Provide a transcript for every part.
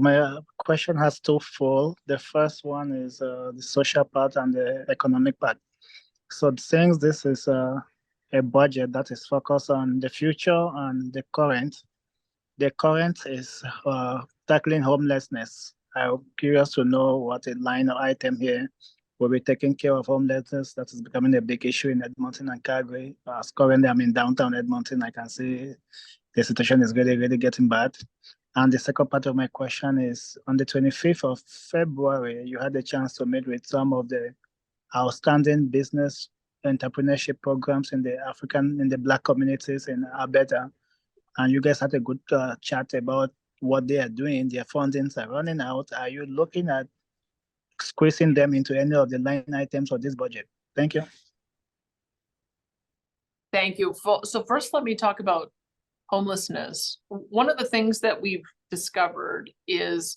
My question has twofold. The first one is the social part and the economic part. So since this is a budget that is focused on the future and the current is tackling homelessness. I'm curious to know what a line item here will be taking care of homelessness that is becoming a big issue in Edmonton and Calgary. As currently I'm in downtown Edmonton, I can see the situation is really, really getting bad. And the second part of my question is on the 25th of February, you had a chance to meet with some of the outstanding business entrepreneurship programs in the Black communities in Alberta. And you guys had a good chat about what they are doing. Their fundings are running out. Are you looking at squeezing them into any of the line items of this budget? Thank you. Thank you. So first, let me talk about homelessness. One of the things that we've discovered is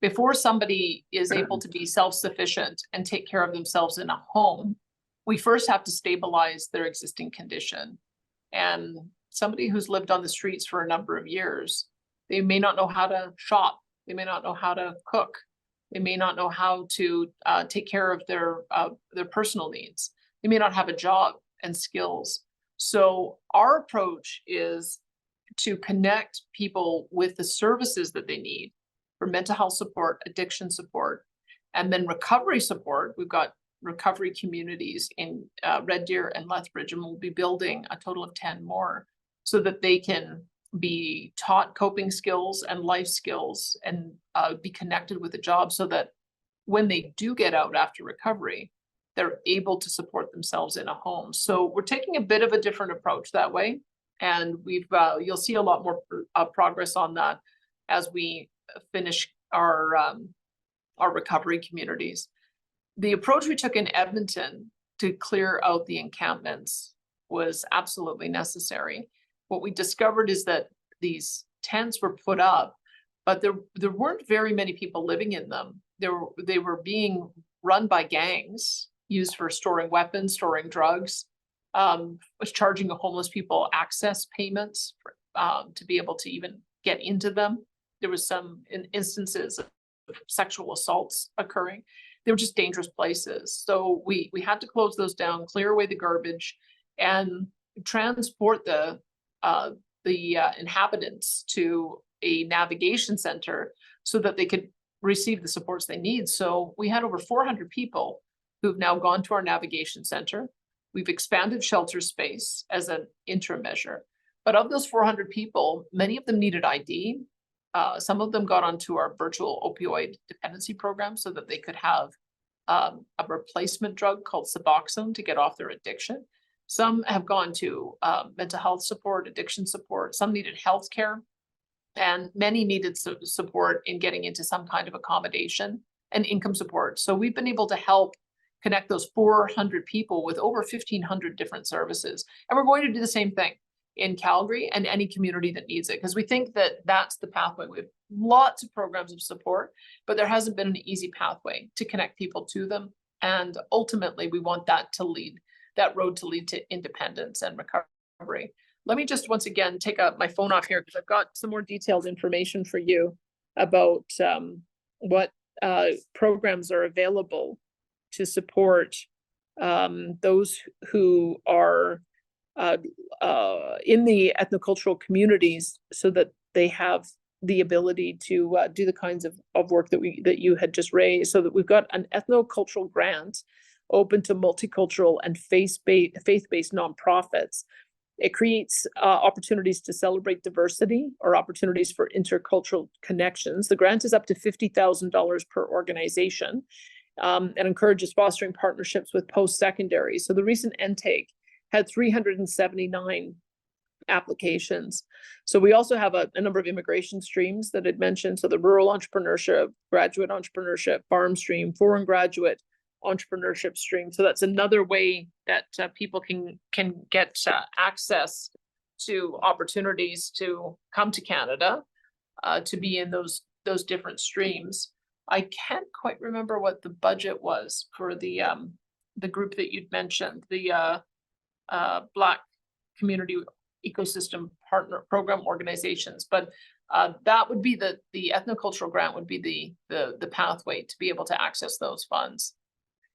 before somebody is able to be self-sufficient and take care of themselves in a home, we first have to stabilize their existing condition. And somebody who's lived on the streets for a number of years, they may not know how to shop. They may not know how to cook. They may not know how to take care of their personal needs. They may not have a job and skills. So our approach is to connect people with the services that they need for mental health support, addiction support, and then recovery support. We've got recovery communities in Red Deer and Lethbridge, and we'll be building a total of 10 more so that they can be taught coping skills and life skills and be connected with a job so that when they do get out after recovery, they're able to support themselves in a home. So we're taking a bit of a different approach that way. And you'll see a lot more progress on that as we finish our recovery communities. The approach we took in Edmonton to clear out the encampments was absolutely necessary. What we discovered is that these tents were put up, but there weren't very many people living in them. They were being run by gangs, used for storing weapons, storing drugs, was charging the homeless people access payments to be able to even get into them. There was some instances of sexual assaults occurring. They were just dangerous places. So we had to close those down, clear away the garbage, and transport the inhabitants to a navigation center so that they could receive the supports they need. So we had over 400 people who've now gone to our navigation center. We've expanded shelter space as an interim measure. But of those 400 people, many of them needed ID. Some of them got onto our virtual opioid dependency program so that they could have a replacement drug called Suboxone to get off their addiction. Some have gone to mental health support, addiction support. Some needed healthcare, and many needed support in getting into some kind of accommodation and income support. So we've been able to help connect those 400 people with over 1,500 different services. And we're going to do the same thing in Calgary and any community that needs it, because we think that that's the pathway. We have lots of programs of support, but there hasn't been an easy pathway to connect people to them. And ultimately, we want that road to lead to independence and recovery. Let me just once again take my phone off here because I've got some more detailed information for you about what programs are available to support those who are in the ethnocultural communities so that they have the ability to do the kinds of work that you had just raised. So that we've got an ethnocultural grant open to multicultural and faith-based nonprofits. It creates opportunities to celebrate diversity or opportunities for intercultural connections. The grant is up to $50,000 per organization and encourages fostering partnerships with post-secondary. So the recent intake had 379 applications. So we also have a number of immigration streams that I'd mentioned. So the rural entrepreneurship, graduate entrepreneurship, farm stream, foreign graduate entrepreneurship stream. So that's another way that people can get access to opportunities to come to Canada, to be in those different streams. I can't quite remember what the budget was for the group that you'd mentioned, the Black Community Ecosystem Partner Program organizations, but That would be the ethnocultural grant would be the pathway to be able to access those funds.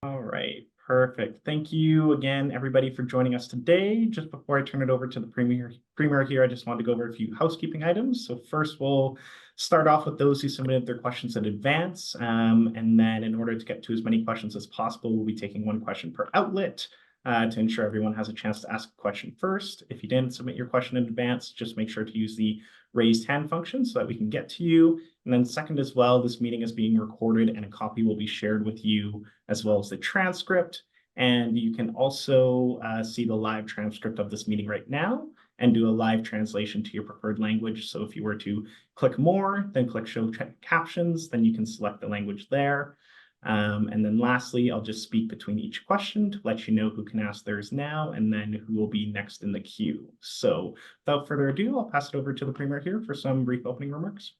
All right, perfect. Thank you again, everybody, for joining us today. Just before I turn it over to the Premier here, I just wanted to go over a few housekeeping items. So first, we'll start off with those who submitted their questions in advance. And then in order to get to as many questions as possible, we'll be taking one question per outlet to ensure everyone has a chance to ask a question first. If you didn't submit your question in advance, just make sure to use the raised hand function so that we can get to you. And then second as well, this meeting is being recorded and a copy will be shared with you as well as the transcript. And you can also see the live transcript of this meeting right now and do a live translation to your preferred language. So if you were to click more, then click show captions, then you can select the language there. And then lastly, I'll just speak between each question to let you know who can ask theirs now and then who will be next in the queue. So without further ado, I'll pass it over to the Premier here for some brief opening remarks.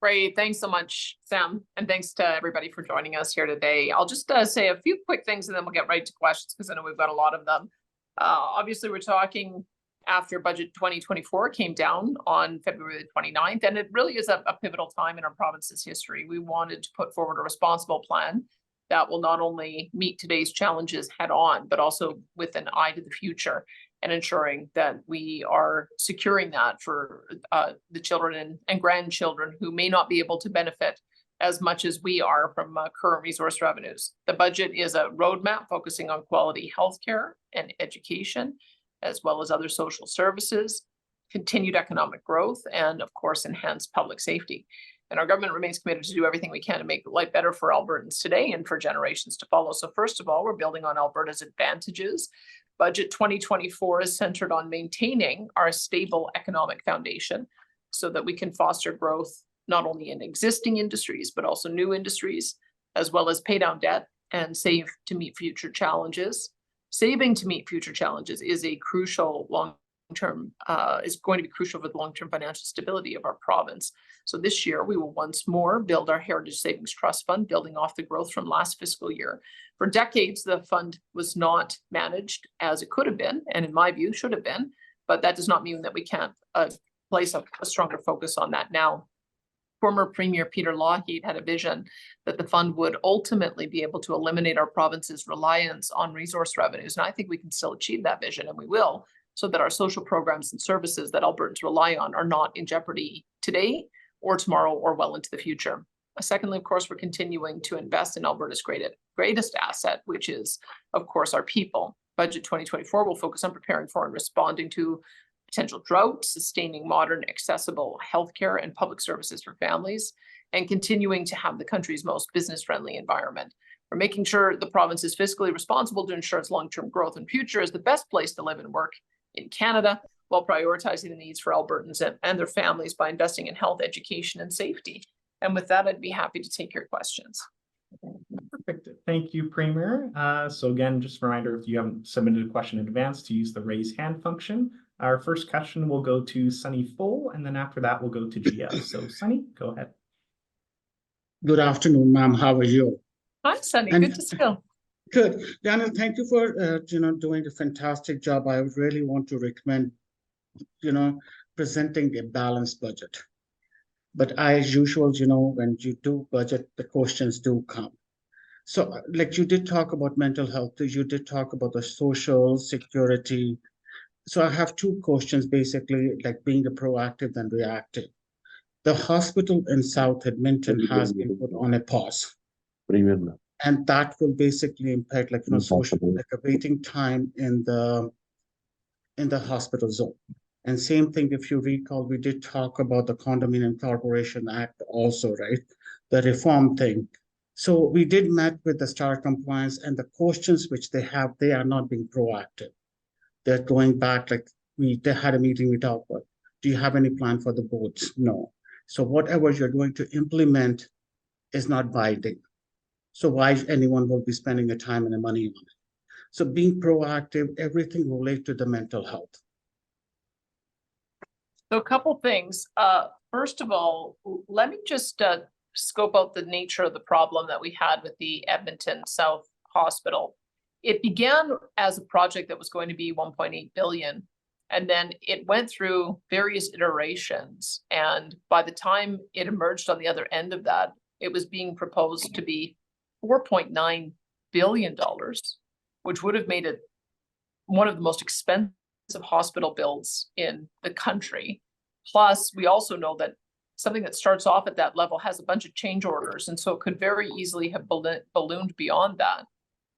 Great. Thanks so much, Sam. And thanks to everybody for joining us here today. I'll just say a few quick things and then we'll get right to questions because I know we've got a lot of them. Obviously, we're talking after budget 2024 came down on February the 29th, and it really is a pivotal time in our province's history. We wanted to put forward a responsible plan that will not only meet today's challenges head on, but also with an eye to the future and ensuring that we are securing that for the children and grandchildren who may not be able to benefit as much as we are from current resource revenues. The budget is a roadmap focusing on quality healthcare and education, as well as other social services, continued economic growth, and of course, enhanced public safety. And our government remains committed to do everything we can to make life better for Albertans today and for generations to follow. So first of all, we're building on Alberta's advantages. Budget 2024 is centered on maintaining our stable economic foundation so that we can foster growth not only in existing industries, but also new industries, as well as pay down debt and save to meet future challenges. Saving to meet future challenges is a crucial long-term, is going to be crucial for the long-term financial stability of our province. So this year, we will once more build our Heritage Savings Trust Fund, building off the growth from last fiscal year. For decades, the fund was not managed as it could have been, and in my view, should have been, but that does not mean that we can't place a stronger focus on that now. Former Premier Peter Lougheed had a vision that the fund would ultimately be able to eliminate our province's reliance on resource revenues. And I think we can still achieve that vision, and we will, so that our social programs and services that Albertans rely on are not in jeopardy today or tomorrow or well into the future. Secondly, of course, we're continuing to invest in Alberta's greatest asset, which is, of course, our people. Budget 2024 will focus on preparing for and responding to potential drought, sustaining modern, accessible healthcare and public services for families, and continuing to have the country's most business-friendly environment. We're making sure the province is fiscally responsible to ensure its long-term growth and future is the best place to live and work in Canada, while prioritizing the needs for Albertans and their families by investing in health, education, and safety. And with that, I'd be happy to take your questions. Perfect. Thank you, Premier. So again, just a reminder, if you haven't submitted a question in advance, to use the raise hand function. Our first question will go to Sunny Full, and then after that, we'll go to Gia. So Sunny, go ahead. Good afternoon, ma'am. How are you? Hi, Sunny. Good to see you. Good. Danielle, thank you for, doing a fantastic job. I really want to recommend, presenting a balanced budget. But as usual, when you do budget, the questions do come. So like you did talk about mental health, you did talk about the social security. So I have two questions, basically, like being a proactive and reactive. The hospital in South Edmonton has been put on a pause. And that will basically impact social, like a waiting time in the hospital zone. And same thing, if you recall, we did talk about the Condominium Corporation Act also, right? The reform thing. So we did met with the STAR compliance, and the questions which they have, they are not being proactive. They're going back, they had a meeting we talked about. Do you have any plan for the boards? No. So whatever you're going to implement is not binding. So why anyone will be spending the time and the money on it? So being proactive, everything related to the mental health. So a couple things. First of all, let me just scope out the nature of the problem that we had with the Edmonton South Hospital. It began as a project that was going to be 1.8 billion. And then it went through various iterations. And by the time it emerged on the other end of that, it was being proposed to be $4.9 billion, which would have made it one of the most expensive hospital builds in the country. Plus, we also know that something that starts off at that level has a bunch of change orders. And so it could very easily have ballooned beyond that.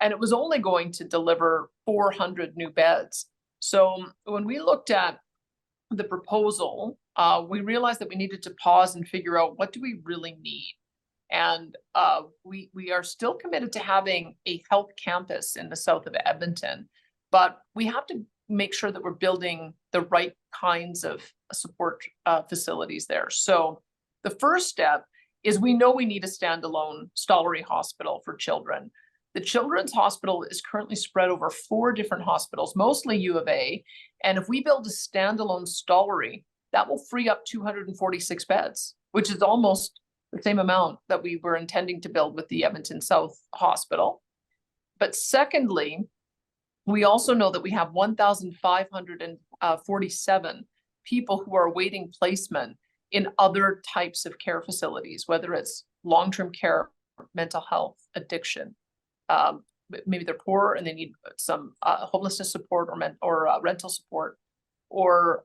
And it was only going to deliver 400 new beds. So when we looked at the proposal, we realized that we needed to pause and figure out, what do we really need? And we are still committed to having a health campus in the south of Edmonton, but we have to make sure that we're building the right kinds of support facilities there. So the first step is, we know we need a standalone Stollery hospital for children. The Children's Hospital is currently spread over 4 different hospitals, mostly U of A. And if we build a standalone Stollery, that will free up 246 beds, which is almost the same amount that we were intending to build with the Edmonton South Hospital. But secondly, we also know that we have 1,547 people who are awaiting placement in other types of care facilities, whether it's long-term care, mental health, addiction. Maybe they're poor and they need some homelessness support or rental support, or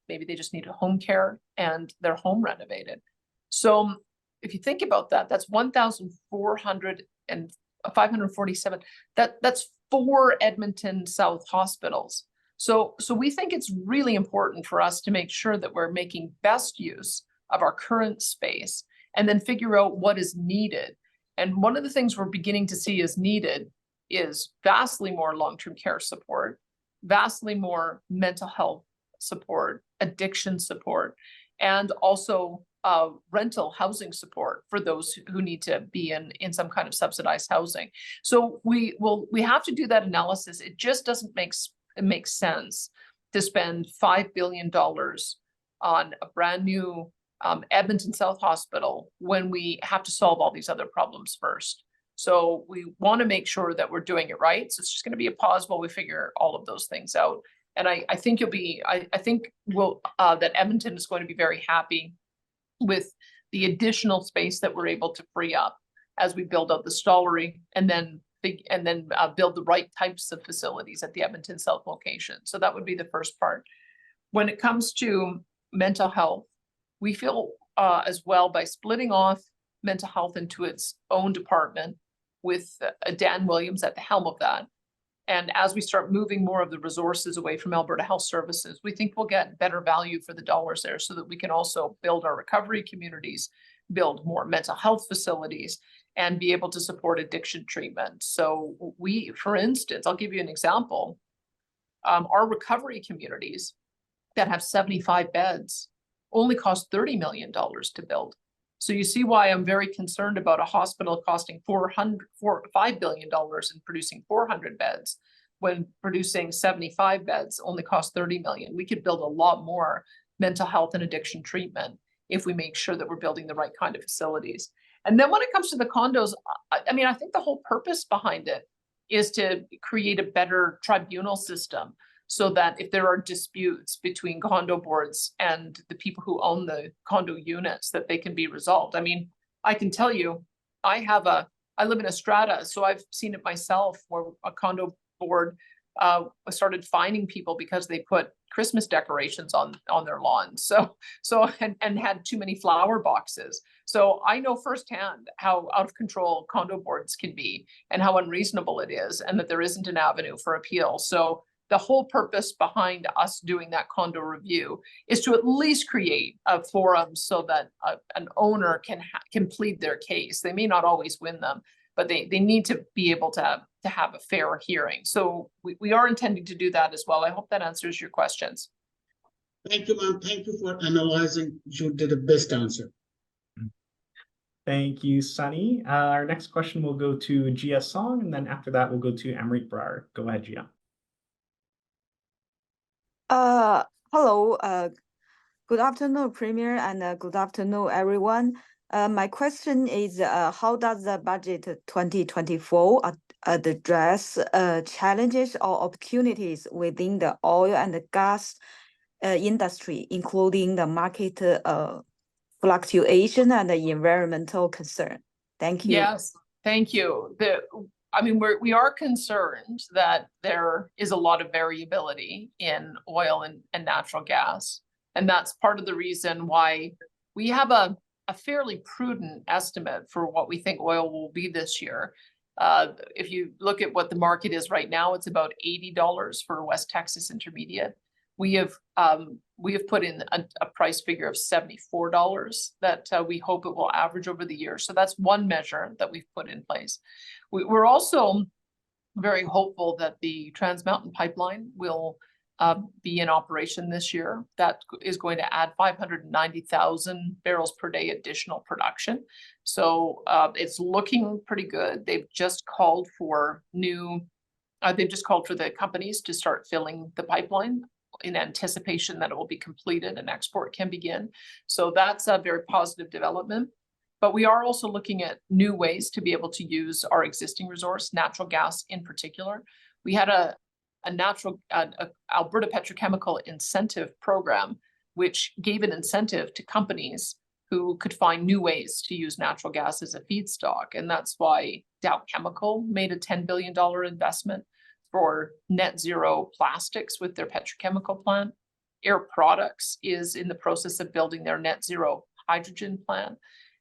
maybe they just need a home care and their home renovated. So if you think about that, that's 1,547. That's 4 Edmonton South hospitals. So we think it's really important for us to make sure that we're making best use of our current space and then figure out what is needed. And one of the things we're beginning to see is needed is vastly more long-term care support, vastly more mental health support, addiction support, and also rental housing support for those who need to be in some kind of subsidized housing. So we have to do that analysis. It just doesn't make sense to spend $5 billion on a brand new Edmonton South Hospital when we have to solve all these other problems first. So we want to make sure that we're doing it right. So it's just going to be a pause while we figure all of those things out. And I think that Edmonton is going to be very happy with the additional space that we're able to free up as we build out the Stollery and then build the right types of facilities at the Edmonton South location. So that would be the first part. When it comes to mental health, we feel as well, by splitting off mental health into its own department with Dan Williams at the helm of that. And as we start moving more of the resources away from Alberta Health Services, we think we'll get better value for the dollars there, so that we can also build our recovery communities, build more mental health facilities, and be able to support addiction treatment. So we, for instance, I'll give you an example. Our recovery communities that have 75 beds only cost $30 million to build. So you see why I'm very concerned about a hospital costing $5 billion and producing 400 beds, when producing 75 beds only costs $30 million. We could build a lot more mental health and addiction treatment if we make sure that we're building the right kind of facilities. And then when it comes to the condos, I mean, I think the whole purpose behind it is to create a better tribunal system, so that if there are disputes between condo boards and the people who own the condo units, that they can be resolved. I mean, I can tell you, I live in a strata, so I've seen it myself, where a condo board started fining people because they put Christmas decorations on their lawns. And had too many flower boxes. So I know firsthand how out of control condo boards can be and how unreasonable it is, and that there isn't an avenue for appeal. So the whole purpose behind us doing that condo review is to at least create a forum so that an owner can plead their case. They may not always win them, but they need to be able to have a fair hearing. So we are intending to do that as well. I hope that answers your questions. Thank you, ma'am. Thank you for analyzing. You did the best answer. Thank you, Sunny. Our next question will go to Gia Song, and then after that, we'll go to Amrit Brar. Go ahead, Gia. Hello, good afternoon, Premier, and good afternoon, everyone. My question is, how does the budget 2024 address challenges or opportunities within the oil and gas industry, including the market fluctuation and the environmental concern? Thank you. Yes, thank you. I mean, we are concerned that there is a lot of variability in oil and natural gas. And that's part of the reason why we have a fairly prudent estimate for what we think oil will be this year. If you look at what the market is right now, it's about $80 for West Texas Intermediate. We have put in a price figure of $74 that we hope it will average over the year. So that's one measure that we've put in place. We're also very hopeful that the Trans Mountain Pipeline will be in operation this year. That is going to add 590,000 barrels per day additional production. So it's looking pretty good. They've just called for the companies to start filling the pipeline in anticipation that it will be completed and export can begin. So that's a very positive development. But we are also looking at new ways to be able to use our existing resource, natural gas in particular. We had a Alberta Petrochemical Incentive Program, which gave an incentive to companies who could find new ways to use natural gas as a feedstock. And that's why Dow Chemical made a $10 billion investment for net zero plastics with their petrochemical plant. Air Products is in the process of building their net zero hydrogen plant.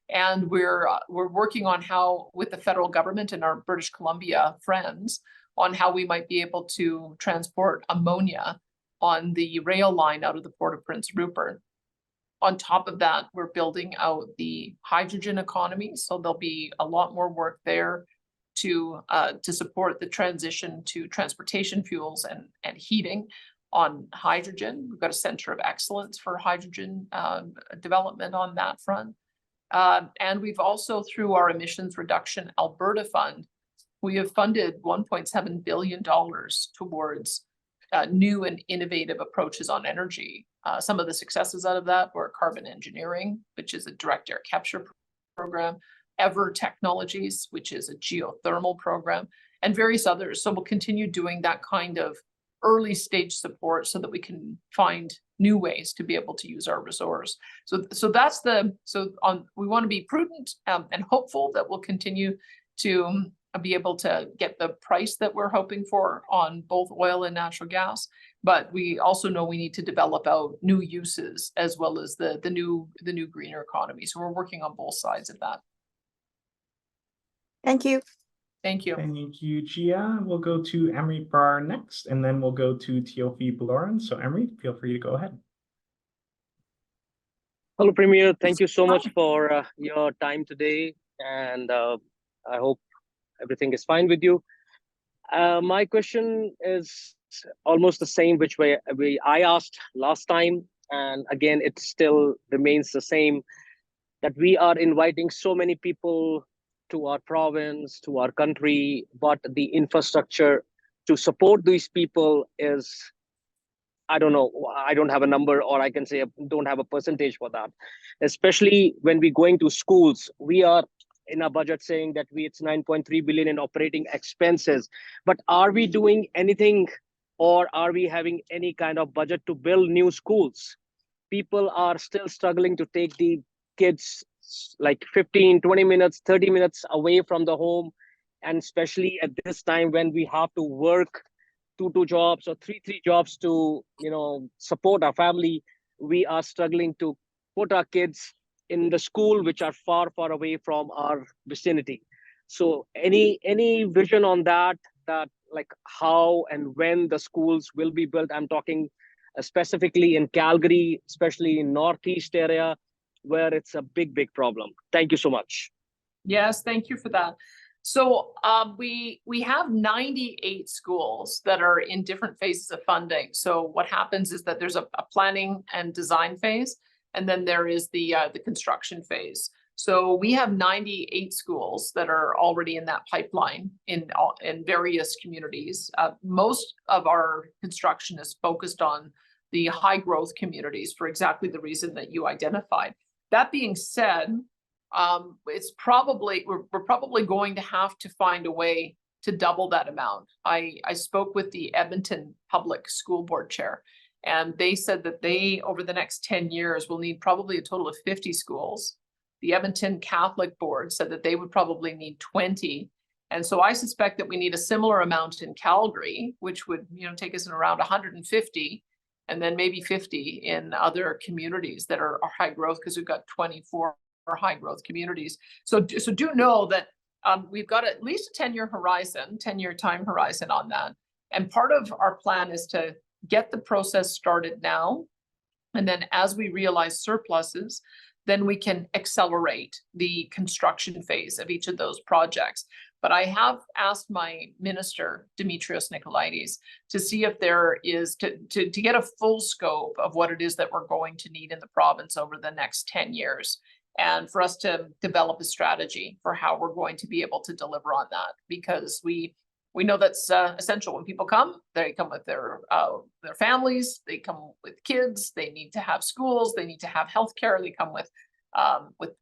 And we're working on how, with the federal government and our British Columbia friends, on how we might be able to transport ammonia on the rail line out of the Port of Prince Rupert. On top of that, we're building out the hydrogen economy. So there'll be a lot more work there to support the transition to transportation fuels and heating on hydrogen. We've got a center of excellence for hydrogen development on that front. And we've also, through our Emissions Reduction Alberta Fund, we have funded $1.7 billion towards new and innovative approaches on energy. Some of the successes out of that were carbon engineering, which is a direct air capture program, Ever Technologies, which is a geothermal program, and various others. So we'll continue doing that kind of early stage support so that we can find new ways to be able to use our resource. So we want to be prudent and hopeful that we'll continue to be able to get the price that we're hoping for on both oil and natural gas. But we also know we need to develop out new uses as well as the new greener economy. So we're working on both sides of that. Thank you. Thank you. Thank you, Gia. We'll go to Emery Barr next, and then we'll go to Teofi Baloran. So Emery, feel free to go ahead. Hello, Premier. Thank you so much for your time today. And I hope everything is fine with you. My question is almost the same, which I asked last time. And again, it still remains the same, that we are inviting so many people to our province, to our country, but the infrastructure to support these people is, I don't know, I don't have a number, or I can say don't have a percentage for that. Especially when we're going to schools, we are in our budget saying that it's 9.3 billion in operating expenses, but are we doing anything, or are we having any kind of budget to build new schools? People are still struggling to take the kids like 15, 20 minutes, 30 minutes away from the home. And especially at this time when we have to work two jobs or three jobs to, support our family, we are struggling to put our kids in the school which are far away from our vicinity. So any vision on that like how and when the schools will be built? I'm talking specifically in Calgary, especially in Northeast area, where it's a big problem. Thank you so much. Yes, thank you for that. So we have 98 schools that are in different phases of funding. So what happens is that there's a planning and design phase, and then there is the construction phase. So we have 98 schools that are already in that pipeline in various communities. Most of our construction is focused on the high growth communities for exactly the reason that you identified. That being said, it's probably, we're probably going to have to find a way to double that amount. I spoke with the Edmonton Public School Board chair, and they said that they, over the next 10 years, will need probably a total of 50 schools. The Edmonton Catholic Board said that they would probably need 20. And so I suspect that we need a similar amount in Calgary, which would, take us in around 150, and then maybe 50 in other communities that are high growth, because we've got 24 high growth communities. So do know that we've got at least a 10-year horizon, 10-year time horizon on that. And part of our plan is to get the process started now. And then as we realize surpluses, then we can accelerate the construction phase of each of those projects. But I have asked my minister, Dimitrios Nicolaides, to see if there is, to get a full scope of what it is that we're going to need in the province over the next 10 years. And for us to develop a strategy for how we're going to be able to deliver on that, because we know that's essential. When people come, they come with their families, they come with kids, they need to have schools, they need to have healthcare, they come with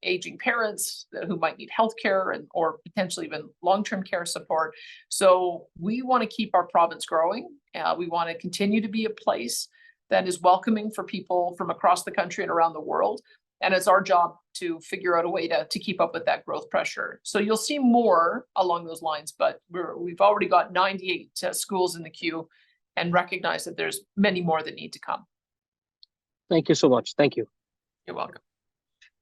aging parents who might need healthcare and or potentially even long-term care support. So we want to keep our province growing. We want to continue to be a place that is welcoming for people from across the country and around the world. And it's our job to figure out a way to keep up with that growth pressure. So you'll see more along those lines, but we've already got 98 schools in the queue, and recognize that there's many more that need to come. Thank you so much. Thank you. You're welcome.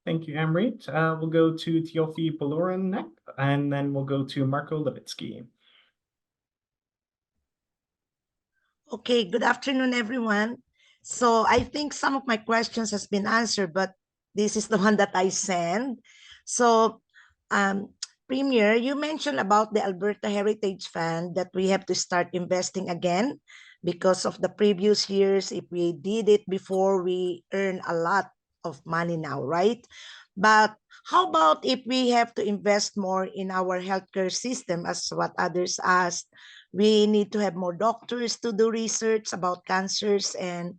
Thank you, Amrit. We'll go to Teofi Baloranek, and then we'll go to Marco Levitsky. Okay, good afternoon, everyone. So I think some of my questions has been answered, but this is the one that I sent. So, Premier, you mentioned about the Alberta Heritage Fund that we have to start investing again because of the previous years. If we did it before, we earn a lot of money now, right? But how about if we have to invest more in our healthcare system, as what others asked? We need to have more doctors to do research about cancers and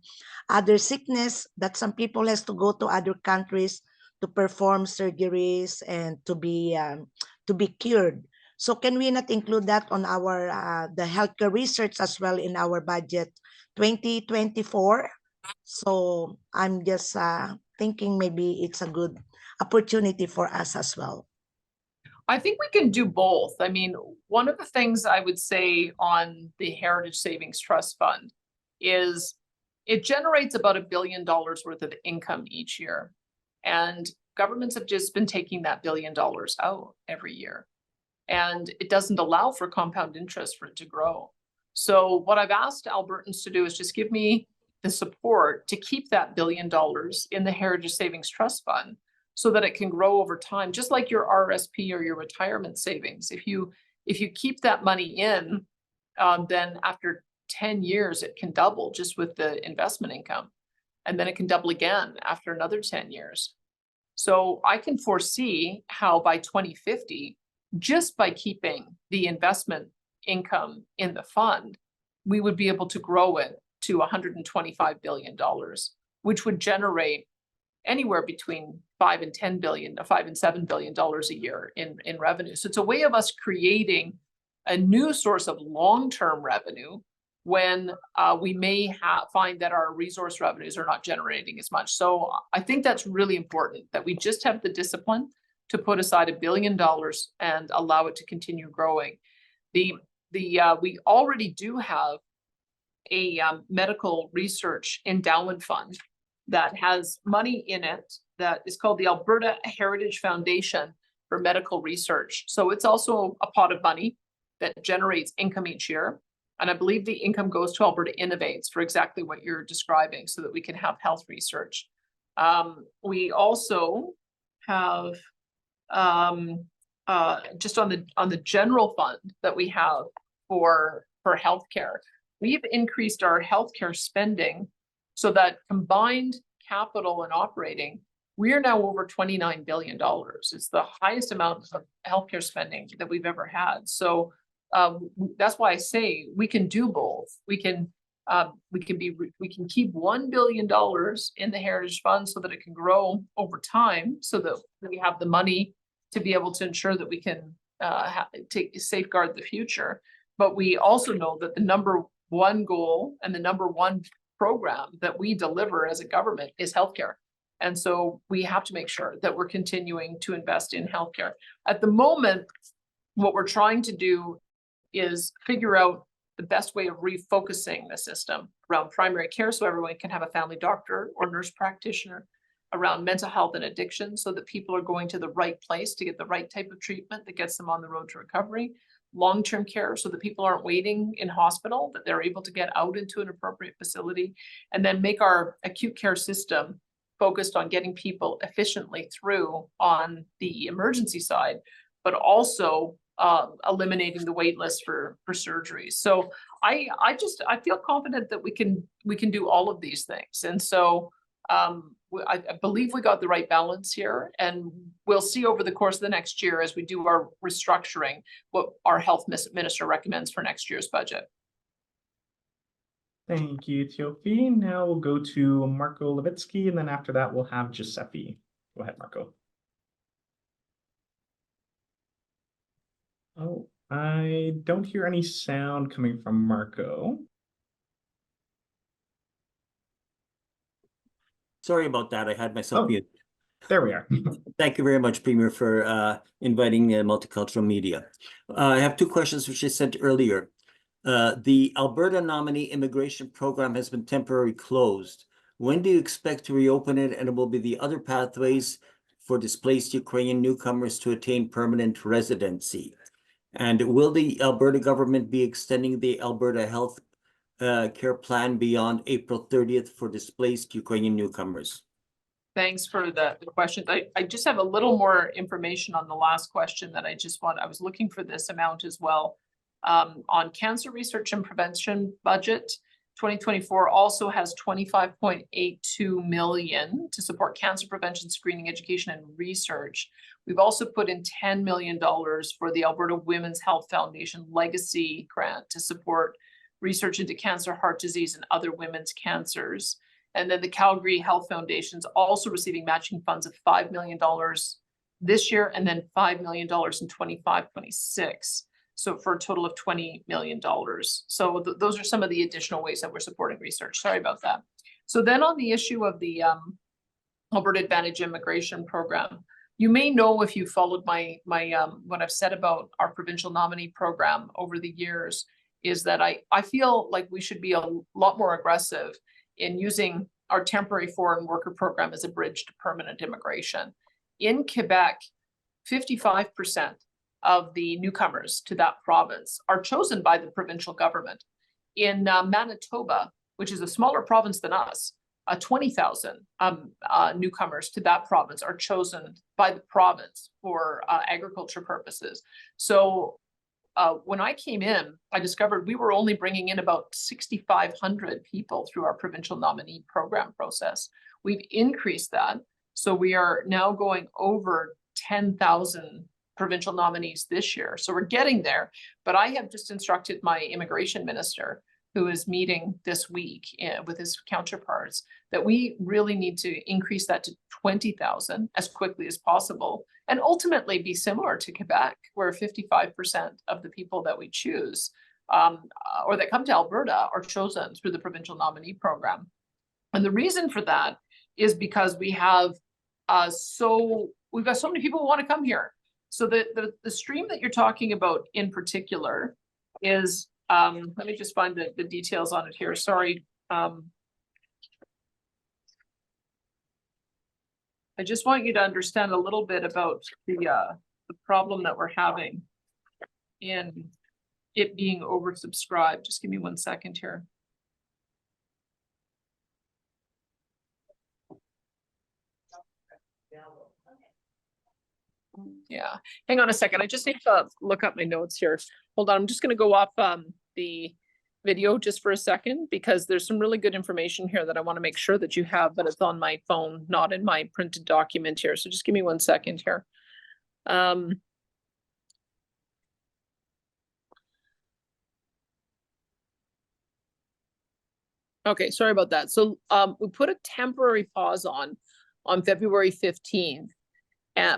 other sickness that some people has to go to other countries to perform surgeries and to be cured. So can we not include that on our the healthcare research as well in our budget 2024? So I'm just thinking maybe it's a good opportunity for us as well. I think we can do both. I mean, one of the things I would say on the Heritage Savings Trust Fund is it generates about $1 billion worth of income each year. And governments have just been taking that $1 billion out every year. And it doesn't allow for compound interest for it to grow. So what I've asked Albertans to do is just give me the support to keep that $1 billion in the Heritage Savings Trust Fund, so that it can grow over time, just like your RSP or your retirement savings. If you keep that money in, then after 10 years, it can double just with the investment income. And then it can double again after another 10 years. So I can foresee how by 2050, just by keeping the investment income in the fund, we would be able to grow it to $125 billion, which would generate anywhere between $5 and $7 billion a year in revenue. So it's a way of us creating a new source of long-term revenue when we may find that our resource revenues are not generating as much. So I think that's really important, that we just have the discipline to put aside $1 billion and allow it to continue growing. We already do have a medical research endowment fund that has money in it that is called the Alberta Heritage Foundation for Medical Research. So it's also a pot of money that generates income each year. And I believe the income goes to Alberta Innovates for exactly what you're describing, so that we can have health research. We also have just on the general fund that we have for healthcare, we've increased our healthcare spending so that combined capital and operating, we are now over $29 billion. It's the highest amount of healthcare spending that we've ever had. So that's why I say we can do both. We can we can keep $1 billion in the Heritage Fund so that it can grow over time, so that we have the money to be able to ensure that we can safeguard the future. But we also know that the number one goal and the number one program that we deliver as a government is healthcare. And so we have to make sure that we're continuing to invest in healthcare. At the moment, what we're trying to do is figure out the best way of refocusing the system around primary care, so everyone can have a family doctor or nurse practitioner, around mental health and addiction, so that people are going to the right place to get the right type of treatment that gets them on the road to recovery. Long-term care, so that people aren't waiting in hospital, that they're able to get out into an appropriate facility, and then make our acute care system focused on getting people efficiently through on the emergency side, but also eliminating the wait list for surgeries. So I feel confident that we can do all of these things. And so I believe we got the right balance here, and we'll see over the course of the next year as we do our restructuring what our health minister recommends for next year's budget. Thank you, Tiofi. Now we'll go to Marco Levitsky, and then after that we'll have Giuseppe. Go ahead, Marco. Oh, I don't hear any sound coming from Marco. Sorry about that. I had myself muted. There we are. Thank you very much, Premier, for inviting multicultural media. I have two questions which I sent earlier. The Alberta Nominee Immigration Program has been temporarily closed. When do you expect to reopen it, and it will be the other pathways for displaced Ukrainian newcomers to attain permanent residency? And will the Alberta government be extending the Alberta Health Care Plan beyond April 30th for displaced Ukrainian newcomers? Thanks for the question. I just have a little more information on the last question that I was looking for this amount as well. On cancer research and prevention budget, 2024 also has 25.82 million to support cancer prevention, screening, education, and research. We've also put in $10 million for the Alberta Women's Health Foundation Legacy Grant to support research into cancer, heart disease, and other women's cancers. And then the Calgary Health Foundation's also receiving matching funds of $5 million this year, and then $5 million in 25-26. So for a total of $20 million. So those are some of the additional ways that we're supporting research. Sorry about that. So then on the issue of the Alberta Advantage Immigration Program, you may know, if you followed my what I've said about our provincial nominee program over the years, is that I feel like we should be a lot more aggressive in using our temporary foreign worker program as a bridge to permanent immigration. In Quebec, 55% of the newcomers to that province are chosen by the provincial government. In Manitoba, which is a smaller province than us, 20,000 newcomers to that province are chosen by the province for agriculture purposes. So when I came in, I discovered we were only bringing in about 6,500 people through our provincial nominee program process. We've increased that. So we are now going over 10,000 provincial nominees this year. So we're getting there, but I have just instructed my immigration minister, who is meeting this week with his counterparts, that we really need to increase that to 20,000 as quickly as possible, and ultimately be similar to Quebec, where 55% of the people that we choose or that come to Alberta are chosen through the provincial nominee program. And the reason for that is because we have we've got so many people who want to come here. So the stream that you're talking about in particular is, let me just find the details on it here. Sorry. I just want you to understand a little bit about the problem that we're having in it being oversubscribed. Just give me 1 second here. Yeah, hang on a second. I just need to look up my notes here. Hold on, I'm just going to go off the video just for a second, because there's some really good information here that I want to make sure that you have, but it's on my phone, not in my printed document here. So just give me 1 second here. Okay, sorry about that. So we put a temporary pause on February 15th,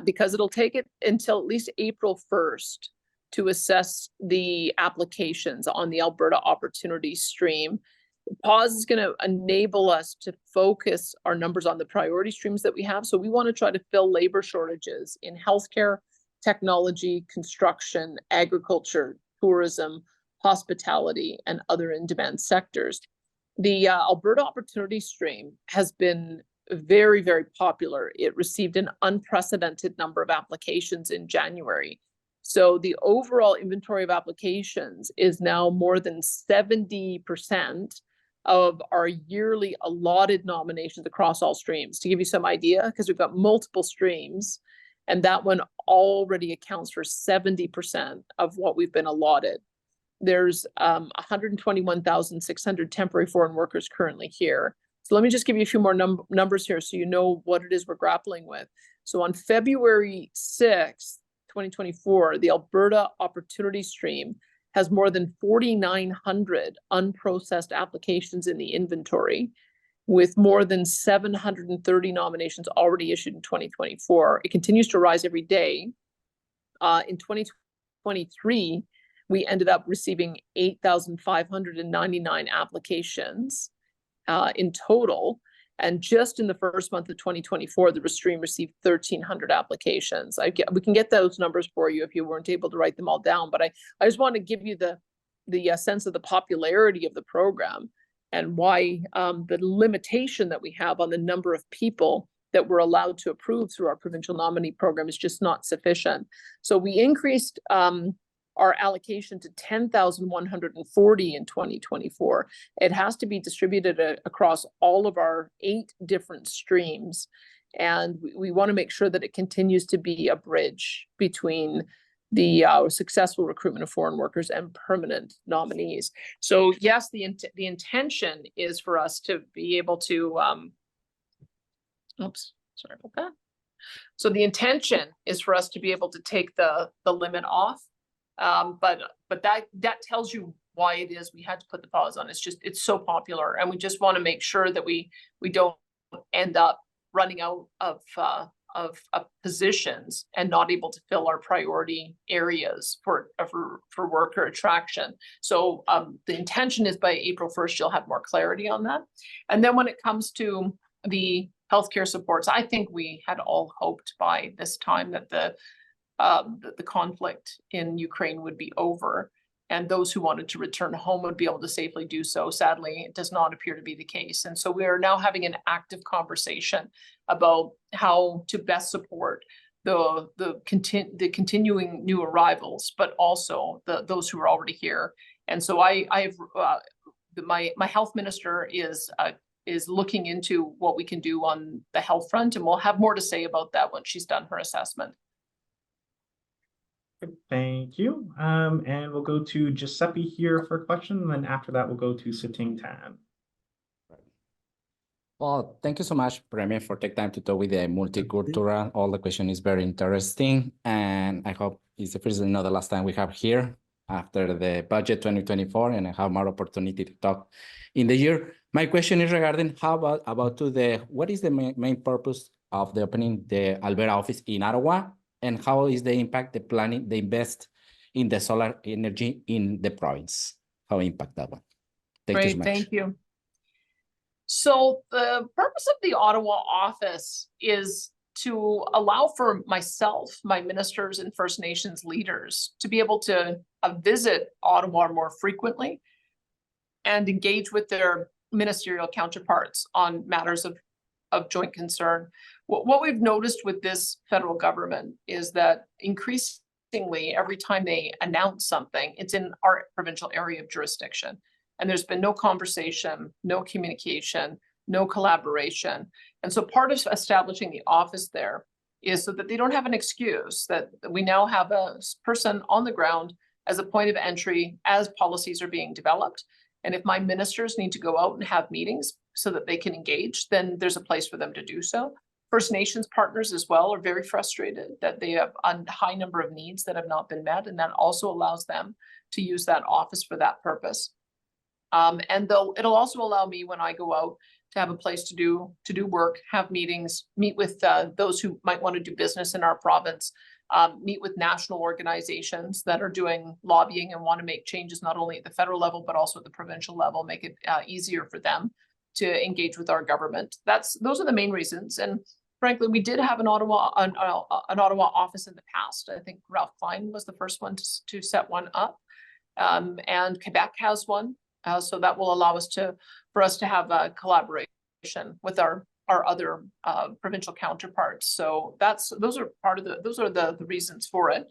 because it'll take it until at least April 1st to assess the applications on the Alberta Opportunity Stream. The pause is going to enable us to focus our numbers on the priority streams that we have. So we want to try to fill labor shortages in healthcare, technology, construction, agriculture, tourism, hospitality, and other in-demand sectors. The Alberta Opportunity Stream has been very, very popular. It received an unprecedented number of applications in January. So the overall inventory of applications is now more than 70% of our yearly allotted nominations across all streams. To give you some idea, because we've got multiple streams, and that one already accounts for 70% of what we've been allotted. There's 121,600 temporary foreign workers currently here. So let me just give you a few more numbers here so you know what it is we're grappling with. So on February 6th, 2024, the Alberta Opportunity Stream has more than 4,900 unprocessed applications in the inventory, with more than 730 nominations already issued in 2024. It continues to rise every day. In 2023, we ended up receiving 8,599 applications in total. And just in the first month of 2024, the stream received 1,300 applications. We can get those numbers for you if you weren't able to write them all down. But I just want to give you the sense of the popularity of the program and why the limitation that we have on the number of people that we're allowed to approve through our provincial nominee program is just not sufficient. So we increased our allocation to 10,140 in 2024. It has to be distributed across all of our 8 different streams. And we want to make sure that it continues to be a bridge between the successful recruitment of foreign workers and permanent nominees. So yes, the intention is for us to be able to, oops, sorry about that. So the intention is for us to be able to take the limit off. But that tells you why it is we had to put the pause on. It's so popular, and we just want to make sure that we don't end up running out of positions and not able to fill our priority areas for worker attraction. So the intention is by April 1st, you'll have more clarity on that. And then when it comes to the healthcare supports, I think we had all hoped by this time that the conflict in Ukraine would be over and those who wanted to return home would be able to safely do so. Sadly, it does not appear to be the case. And so we are now having an active conversation about how to best support the continuing new arrivals, but also those who are already here. And so my health minister is looking into what we can do on the health front, and we'll have more to say about that when she's done her assessment. Thank you. And we'll go to Giuseppe here for a question, and then after that, we'll go to Siting Tan. Well, thank you so much, Premier, for taking time to talk with the multicultural. All the question is very interesting, and I hope it's the first and not the last time we have here after the budget 2024, and I have more opportunity to talk in the year. My question is regarding what is the main purpose of the opening the Alberta office in Ottawa? And how is the impact the planning, they invest in the solar energy in the province? How impact that one? Thank you so much. Thank you. So the purpose of the Ottawa office is to allow for myself, my ministers, and First Nations leaders to be able to visit Ottawa more frequently and engage with their ministerial counterparts on matters of joint concern. What we've noticed with this federal government is that increasingly, every time they announce something, it's in our provincial area of jurisdiction. And there's been no conversation, no communication, no collaboration. And so part of establishing the office there is so that they don't have an excuse, that we now have a person on the ground as a point of entry as policies are being developed. And if my ministers need to go out and have meetings so that they can engage, then there's a place for them to do so. First Nations partners as well are very frustrated that they have a high number of needs that have not been met, and that also allows them to use that office for that purpose. And it'll also allow me, when I go out, to have a place to do work, have meetings, meet with those who might want to do business in our province, meet with national organizations that are doing lobbying and want to make changes not only at the federal level, but also at the provincial level, make it easier for them to engage with our government. Those are the main reasons. And frankly, we did have an Ottawa office in the past. I think Ralph Klein was the first one to set one up, and Quebec has one. So that will allow us for us to have a collaboration with our other provincial counterparts. So those are the reasons for it.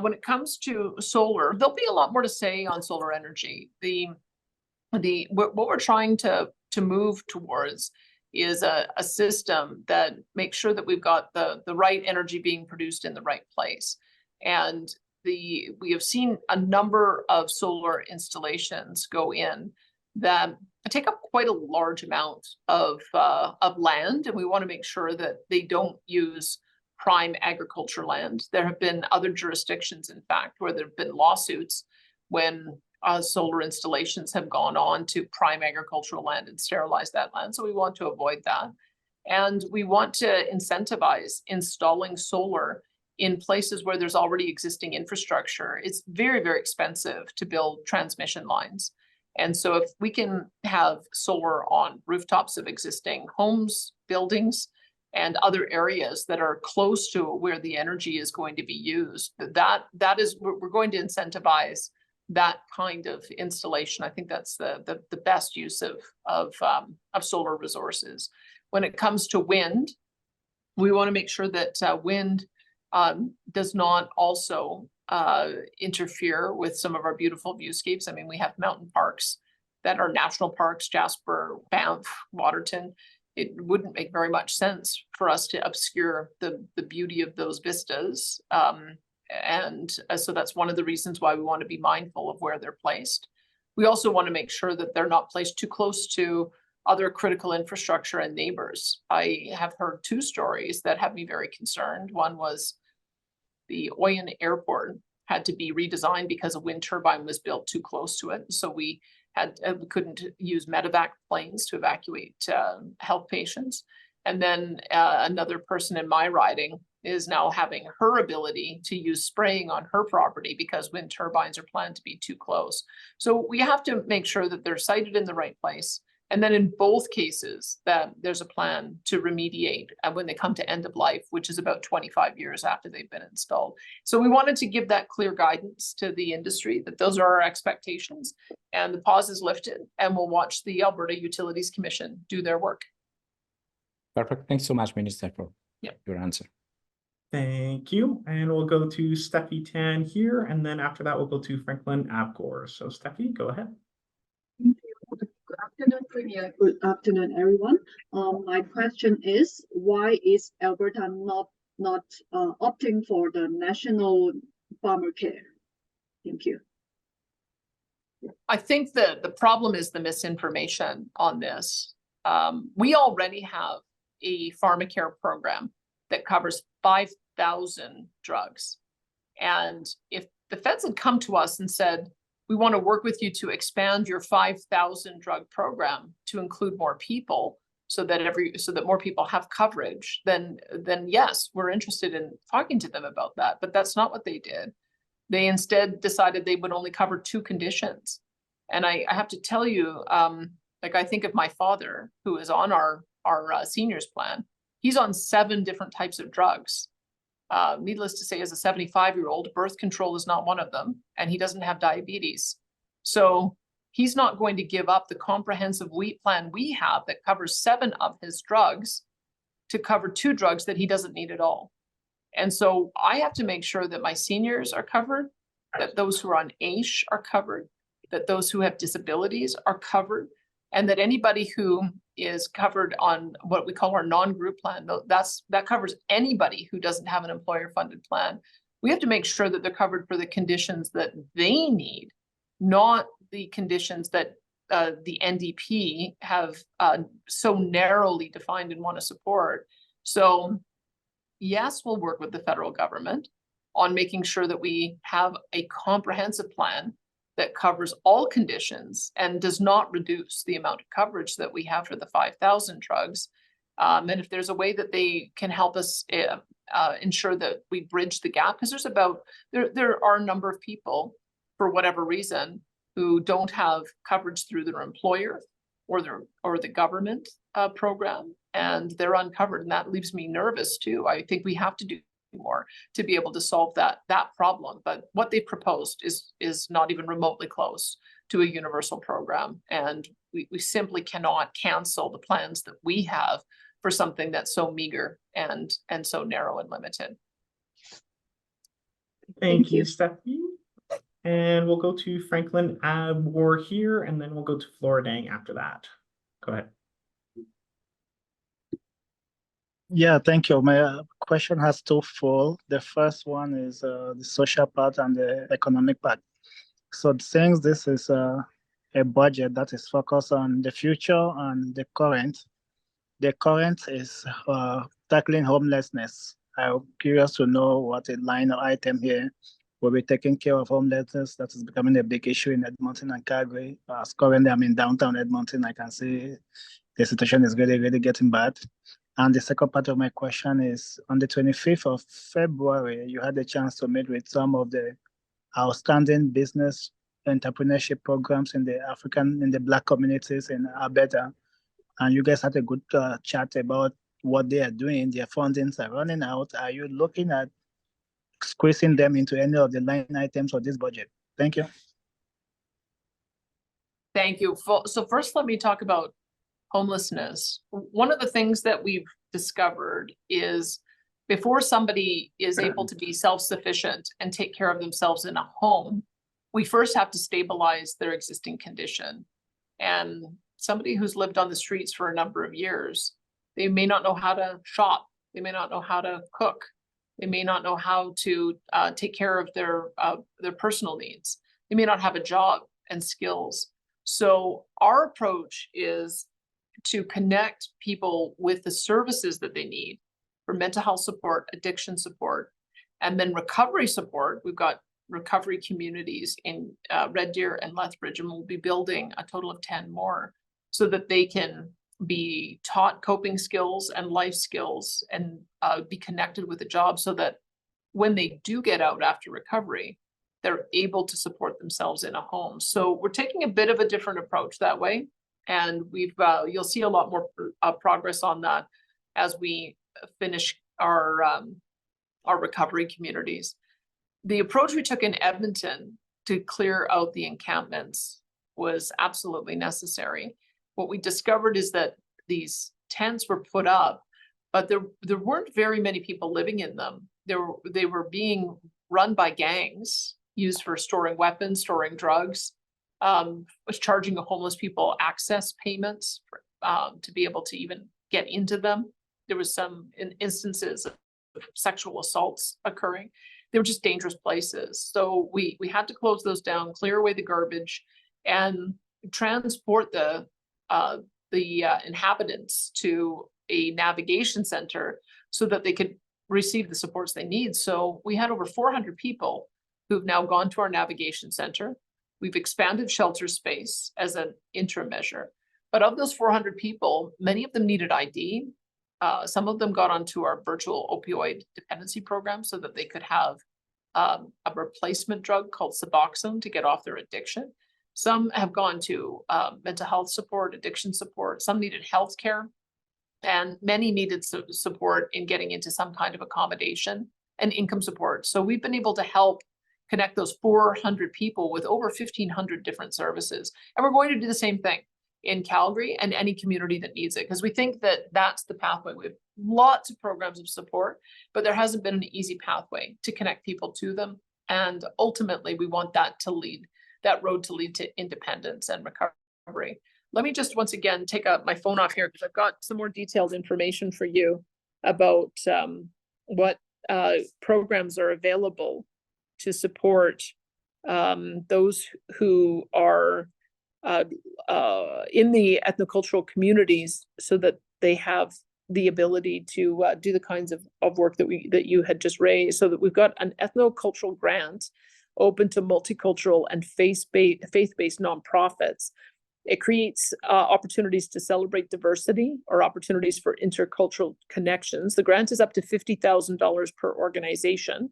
When it comes to solar, there'll be a lot more to say on solar energy. What we're trying to move towards is a system that makes sure that we've got the right energy being produced in the right place. And we have seen a number of solar installations go in that take up quite a large amount of land, and we want to make sure that they don't use prime agriculture land. There have been other jurisdictions, in fact, where there have been lawsuits when solar installations have gone on to prime agricultural land and sterilize that land. So we want to avoid that. And we want to incentivize installing solar in places where there's already existing infrastructure. It's very, very expensive to build transmission lines. And so if we can have solar on rooftops of existing homes, buildings, and other areas that are close to where the energy is going to be used, we're going to incentivize that kind of installation. I think that's the best use of solar resources. When it comes to wind, we want to make sure that wind does not also interfere with some of our beautiful viewscapes. I mean, we have mountain parks that are national parks, Jasper, Banff, Waterton. It wouldn't make very much sense for us to obscure the beauty of those vistas. So that's one of the reasons why we want to be mindful of where they're placed. We also want to make sure that they're not placed too close to other critical infrastructure and neighbors. I have heard two stories that have me very concerned. One was the Oyen Airport had to be redesigned because a wind turbine was built too close to it. So we couldn't use medevac planes to evacuate health patients. And then another person in my riding is now having her ability to use spraying on her property because wind turbines are planned to be too close. So we have to make sure that they're sited in the right place. And then in both cases, that there's a plan to remediate when they come to end of life, which is about 25 years after they've been installed. So we wanted to give that clear guidance to the industry that those are our expectations, and the pause is lifted, and we'll watch the Alberta Utilities Commission do their work. Perfect. Thanks so much, Minister, for your answer. Thank you. And we'll go to Steffi Tan here, and then after that, we'll go to Franklin Abgor. So Steffi, go ahead. Good afternoon, Premier. Good afternoon, everyone. My question is, why is Alberta not opting for the national farmer care? Thank you. I think that the problem is the misinformation on this. We already have a pharmacare program that covers 5,000 drugs. And if the feds had come to us and said, we want to work with you to expand your 5,000 drug program to include more people so that more people have coverage, then yes, we're interested in talking to them about that. But that's not what they did. They instead decided they would only cover 2 conditions. And I have to tell you, like I think of my father, who is on our seniors plan. He's on 7 different types of drugs. Needless to say, as a 75-year-old, birth control is not one of them, and he doesn't have diabetes. So he's not going to give up the comprehensive wheat plan we have that covers 7 of his drugs to cover 2 drugs that he doesn't need at all. And so I have to make sure that my seniors are covered, that those who are on AISH are covered, that those who have disabilities are covered, and that anybody who is covered on what we call our non-group plan, that covers anybody who doesn't have an employer-funded plan. We have to make sure that they're covered for the conditions that they need, not the conditions that the NDP have so narrowly defined and want to support. So yes, we'll work with the federal government on making sure that we have a comprehensive plan that covers all conditions and does not reduce the amount of coverage that we have for the 5,000 drugs. And if there's a way that they can help us ensure that we bridge the gap, because there are a number of people, for whatever reason, who don't have coverage through their employer or the government program, and they're uncovered, and that leaves me nervous too. I think we have to do more to be able to solve that problem. But what they proposed is not even remotely close to a universal program, and we simply cannot cancel the plans that we have for something that's so meager and so narrow and limited. Thank you, Stephanie. And we'll go to Franklin Abwar here, and then we'll go to Flora Dang after that. Go ahead. Yeah, thank you. My question has twofold. The first one is the social part and the economic part. So since this is a budget that is focused on the future and the current is tackling homelessness. I'm curious to know what a line item here will be taking care of homelessness that is becoming a big issue in Edmonton and Calgary. Currently, I'm in downtown Edmonton. I can see the situation is really, really getting bad. And the second part of my question is, on the 25th of February, you had a chance to meet with some of the outstanding business entrepreneurship programs in the Black communities in Alberta. And you guys had a good chat about what they are doing. Their fundings are running out. Are you looking at squeezing them into any of the line items of this budget? Thank you. Thank you. So first, let me talk about homelessness. One of the things that we've discovered is before somebody is able to be self-sufficient and take care of themselves in a home, we first have to stabilize their existing condition. And somebody who's lived on the streets for a number of years, they may not know how to shop. They may not know how to cook. They may not know how to take care of their personal needs. They may not have a job and skills. So our approach is to connect people with the services that they need for mental health support, addiction support, and then recovery support. We've got recovery communities in Red Deer and Lethbridge, and we'll be building a total of 10 more so that they can be taught coping skills and life skills and be connected with a job so that when they do get out after recovery, they're able to support themselves in a home. So we're taking a bit of a different approach that way. And you'll see a lot more progress on that as we finish our recovery communities. The approach we took in Edmonton to clear out the encampments was absolutely necessary. What we discovered is that these tents were put up, but there weren't very many people living in them. They were being run by gangs, used for storing weapons, storing drugs, was charging the homeless people access payments to be able to even get into them. There was some instances of sexual assaults occurring. They were just dangerous places. So we had to close those down, clear away the garbage, and transport the inhabitants to a navigation center so that they could receive the supports they need. So we had over 400 people who've now gone to our navigation center. We've expanded shelter space as an interim measure. But of those 400 people, many of them needed ID. Some of them got onto our virtual opioid dependency program so that they could have a replacement drug called Suboxone to get off their addiction. Some have gone to mental health support, addiction support. Some needed healthcare, and many needed support in getting into some kind of accommodation and income support. So we've been able to help connect those 400 people with over 1,500 different services. And we're going to do the same thing in Calgary and any community that needs it, because we think that that's the pathway. We have lots of programs of support, but there hasn't been an easy pathway to connect people to them. And ultimately, we want that road to lead to independence and recovery. Let me just once again take my phone off here because I've got some more detailed information for you about what programs are available to support those who are in the ethnocultural communities so that they have the ability to do the kinds of work that you had just raised. So that we've got an ethnocultural grant open to multicultural and faith-based nonprofits. It creates opportunities to celebrate diversity or opportunities for intercultural connections. The grant is up to $50,000 per organization,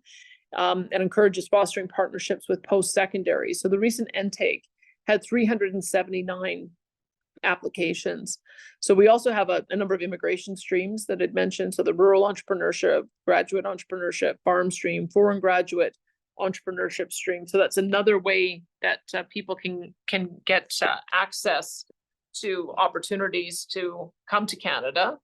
and encourages fostering partnerships with post-secondary. So the recent intake had 379 applications. So we also have a number of immigration streams that I'd mentioned. So the rural entrepreneurship, graduate entrepreneurship, farm stream, foreign graduate entrepreneurship stream. So that's another way that people can get access to opportunities to come to Canada,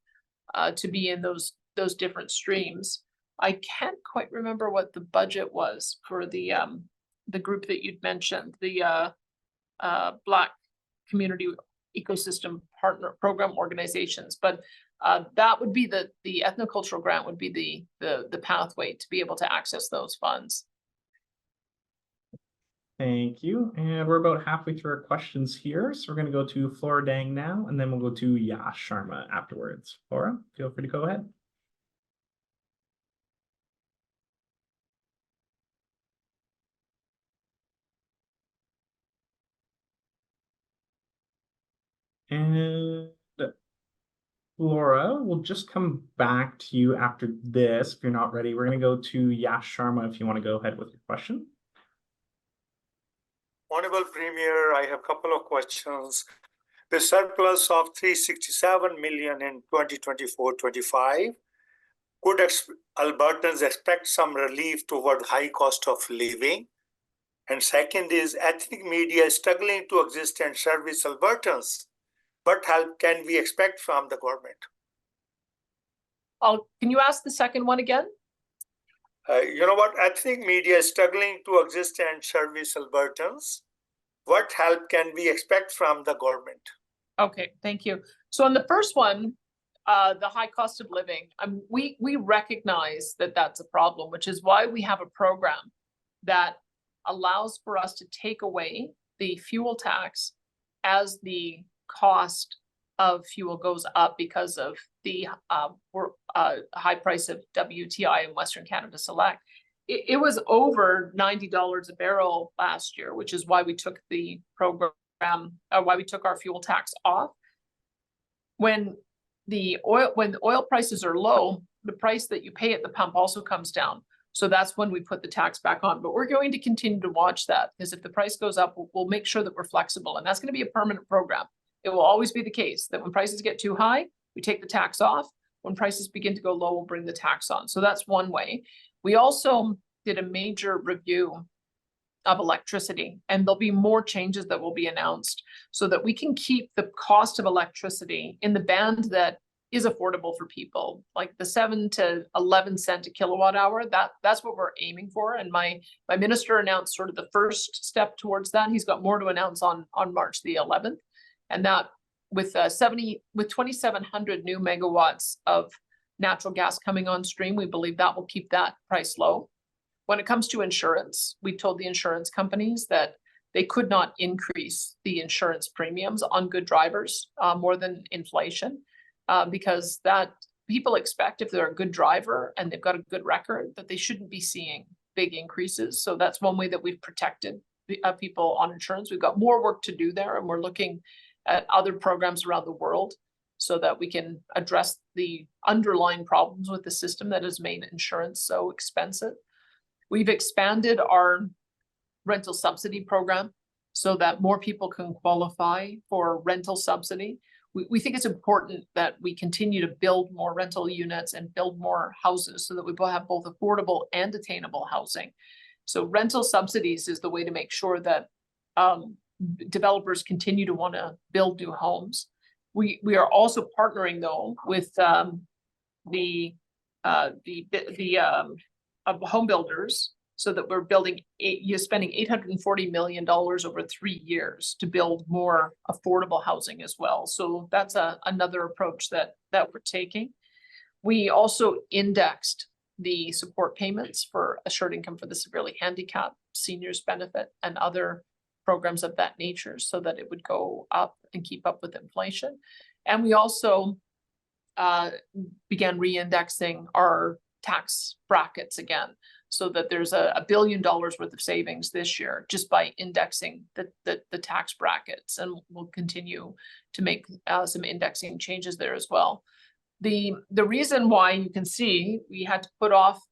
to be in those different streams. I can't quite remember what the budget was for the group that you'd mentioned, the Black Community Ecosystem Partner Program organizations, but that would be the ethnocultural grant would be the pathway to be able to access those funds. Thank you. And we're about halfway through our questions here. So we're going to go to Flora Dang now, and then we'll go to Yash Sharma afterwards. Flora, feel free to go ahead. And Laura, we'll just come back to you after this. If you're not ready, we're going to go to Yash Sharma if you want to go ahead with your question. Honorable Premier, I have a couple of questions. The surplus of $367 million in 2024-25, could Albertans expect some relief toward high cost of living? And second is, ethnic media is struggling to exist and service Albertans. What help can we expect from the government? Can you ask the second one again? You know what? Ethnic media is struggling to exist and service Albertans. What help can we expect from the government? Okay, thank you. So on the first one, the high cost of living, we recognize that that's a problem, which is why we have a program that allows for us to take away the fuel tax as the cost of fuel goes up because of the high price of WTI and Western Canada Select. It was over $90 a barrel last year, which is why we took the program, why we took our fuel tax off. When the oil prices are low, the price that you pay at the pump also comes down. So that's when we put the tax back on. But we're going to continue to watch that, because if the price goes up, we'll make sure that we're flexible. And that's going to be a permanent program. It will always be the case that when prices get too high, we take the tax off. When prices begin to go low, we'll bring the tax on. So that's one way. We also did a major review of electricity, and there'll be more changes that will be announced so that we can keep the cost of electricity in the band that is affordable for people, like the 7 to 11 cent a kilowatt hour. That's what we're aiming for. And my minister announced sort of the first step towards that. He's got more to announce on March the 11th. And that with 2,700 new megawatts of natural gas coming on stream, we believe that will keep that price low. When it comes to insurance, we told the insurance companies that they could not increase the insurance premiums on good drivers more than inflation, because that people expect, if they're a good driver and they've got a good record, that they shouldn't be seeing big increases. So that's one way that we've protected people on insurance. We've got more work to do there, and we're looking at other programs around the world so that we can address the underlying problems with the system that has made insurance so expensive. We've expanded our rental subsidy program so that more people can qualify for rental subsidy. We think it's important that we continue to build more rental units and build more houses so that we will have both affordable and attainable housing. So rental subsidies is the way to make sure that developers continue to want to build new homes. We are also partnering though with the home builders, so that we're spending $840 million over 3 years to build more affordable housing as well. So that's another approach that we're taking. We also indexed the support payments for assured income for the severely handicapped, seniors benefit, and other programs of that nature so that it would go up and keep up with inflation. And we also began re-indexing our tax brackets again, so that there's $1 billion worth of savings this year just by indexing the tax brackets, and we'll continue to make some indexing changes there as well. The reason why you can see we had to put off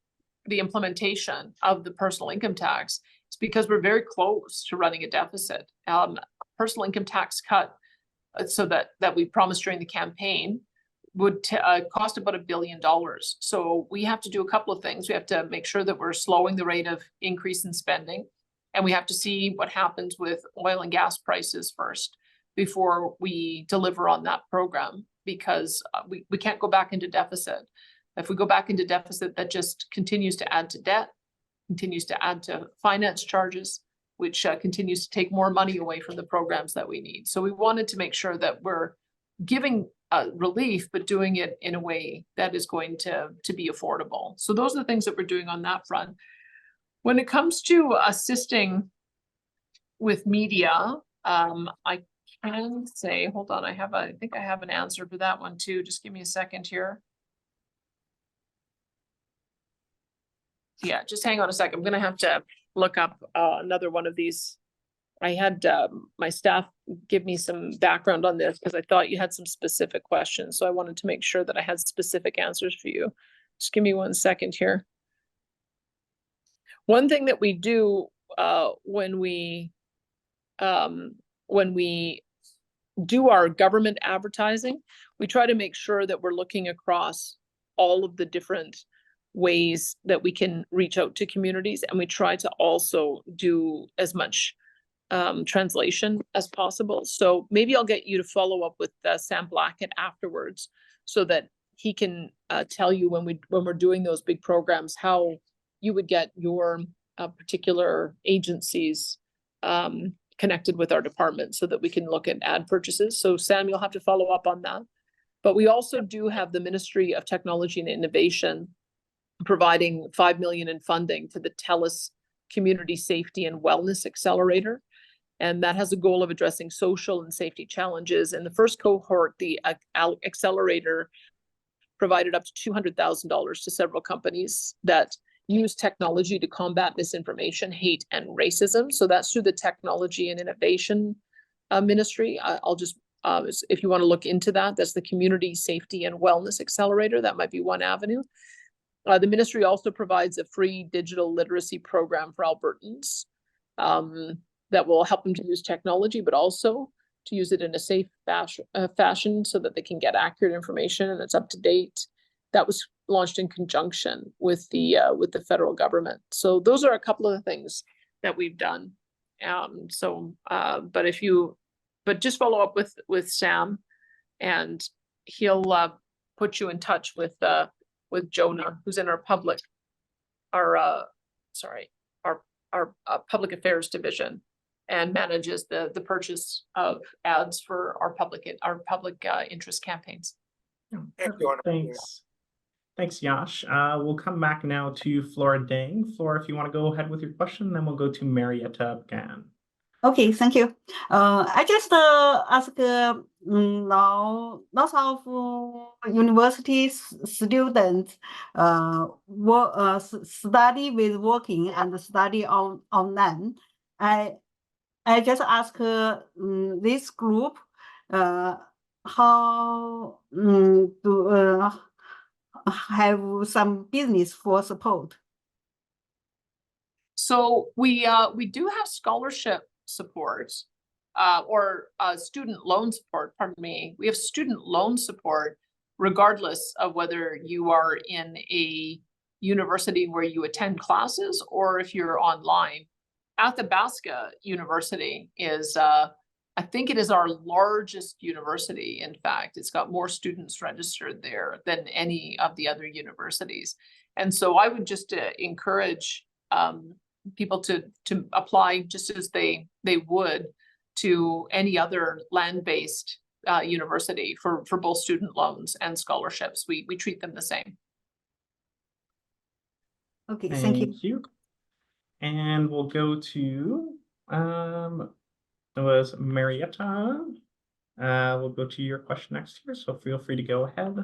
the implementation of the personal income tax is because we're very close to running a deficit. Personal income tax cut, so that we promised during the campaign, would cost about $1 billion. So we have to do a couple of things. We have to make sure that we're slowing the rate of increase in spending, and we have to see what happens with oil and gas prices first before we deliver on that program, because we can't go back into deficit. If we go back into deficit, that just continues to add to debt, continues to add to finance charges, which continues to take more money away from the programs that we need. So we wanted to make sure that we're giving relief, but doing it in a way that is going to be affordable. So those are the things that we're doing on that front. When it comes to assisting with media, I can say, hold on, I think I have an answer for that one too. Just give me a second here. Yeah, just hang on a second. I'm gonna have to look up another one of these. I had my staff give me some background on this because I thought you had some specific questions. So I wanted to make sure that I had specific answers for you. Just give me 1 second here. One thing that we do when we do our government advertising, we try to make sure that we're looking across all of the different ways that we can reach out to communities, and we try to also do as much translation as possible. So maybe I'll get you to follow up with Sam Blackett afterwards, so that he can tell you when we're doing those big programs how you would get your particular agencies connected with our department, so that we can look at ad purchases. So Sam, you'll have to follow up on that. But we also do have the Ministry of Technology and Innovation providing $5 million in funding to the TELUS Community Safety and Wellness Accelerator. And that has a goal of addressing social and safety challenges. In the first cohort, the accelerator provided up to $200,000 to several companies that use technology to combat misinformation, hate, and racism. So that's through the Technology and Innovation Ministry. I'll just, if you want to look into that, that's the Community Safety and Wellness Accelerator. That might be one avenue. The ministry also provides a free digital literacy program for Albertans that will help them to use technology, but also to use it in a safe fashion so that they can get accurate information and it's up to date. That was launched in conjunction with the federal government. So those are a couple of the things that we've done. But just follow up with Sam, and he'll put you in touch with Jonah, who's in our public affairs division, and manages the purchase of ads for our public interest campaigns. Thanks, Yash. We'll come back now to Flora Dang. Flora, if you want to go ahead with your question, then we'll go to Marietta Gan. Okay, thank you. I just ask now lots of university students study with working and study online. I just ask this group how to have some business for support. So we do have scholarship support or student loan support, pardon me. We have student loan support regardless of whether you are in a university where you attend classes or if you're online. Athabasca University is, I think it is our largest university. In fact, it's got more students registered there than any of the other universities. And so I would just encourage people to apply just as they would to any other land-based university for both student loans and scholarships. We treat them the same. Okay, thank you. And we'll go to it was Marietta. We'll go to your question next here, so feel free to go ahead.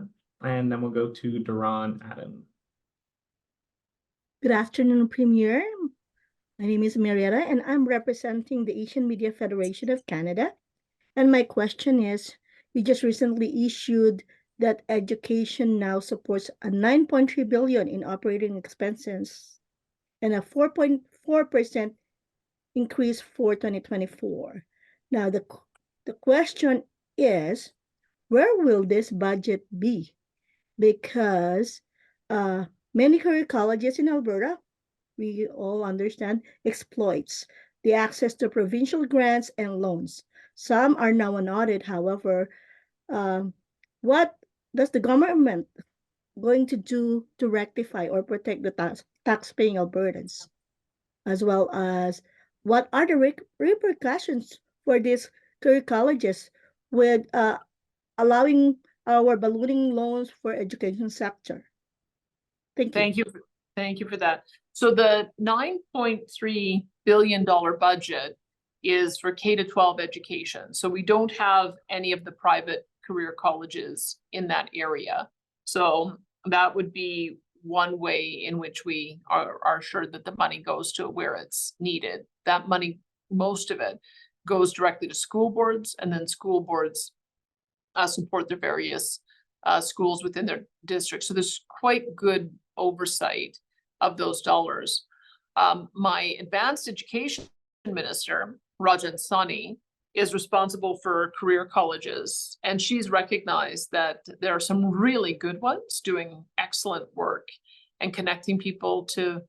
And then we'll go to Duran Adam. Good afternoon, Premier. My name is Marietta, and I'm representing the Asian Media Federation of Canada. And my question is, you just recently issued that education now supports a 9.3 billion in operating expenses and a 4.4% increase for 2024. Now, the question is, where will this budget be? Because many career colleges in Alberta, we all understand, exploits the access to provincial grants and loans. Some are now on audit. However, what does the government going to do to rectify or protect the tax-paying Albertans? As well as what are the repercussions for these career colleges with allowing our ballooning loans for education sector? Thank you. Thank you for that. So the $9.3 billion budget is for K-12 education. So we don't have any of the private career colleges in that area. So that would be one way in which we are assured that the money goes to where it's needed. That money, most of it, goes directly to school boards, and then school boards support their various schools within their district. So there's quite good oversight of those dollars. My advanced education minister, Rajan Sani, is responsible for career colleges, and she's recognized that there are some really good ones doing excellent work and connecting people to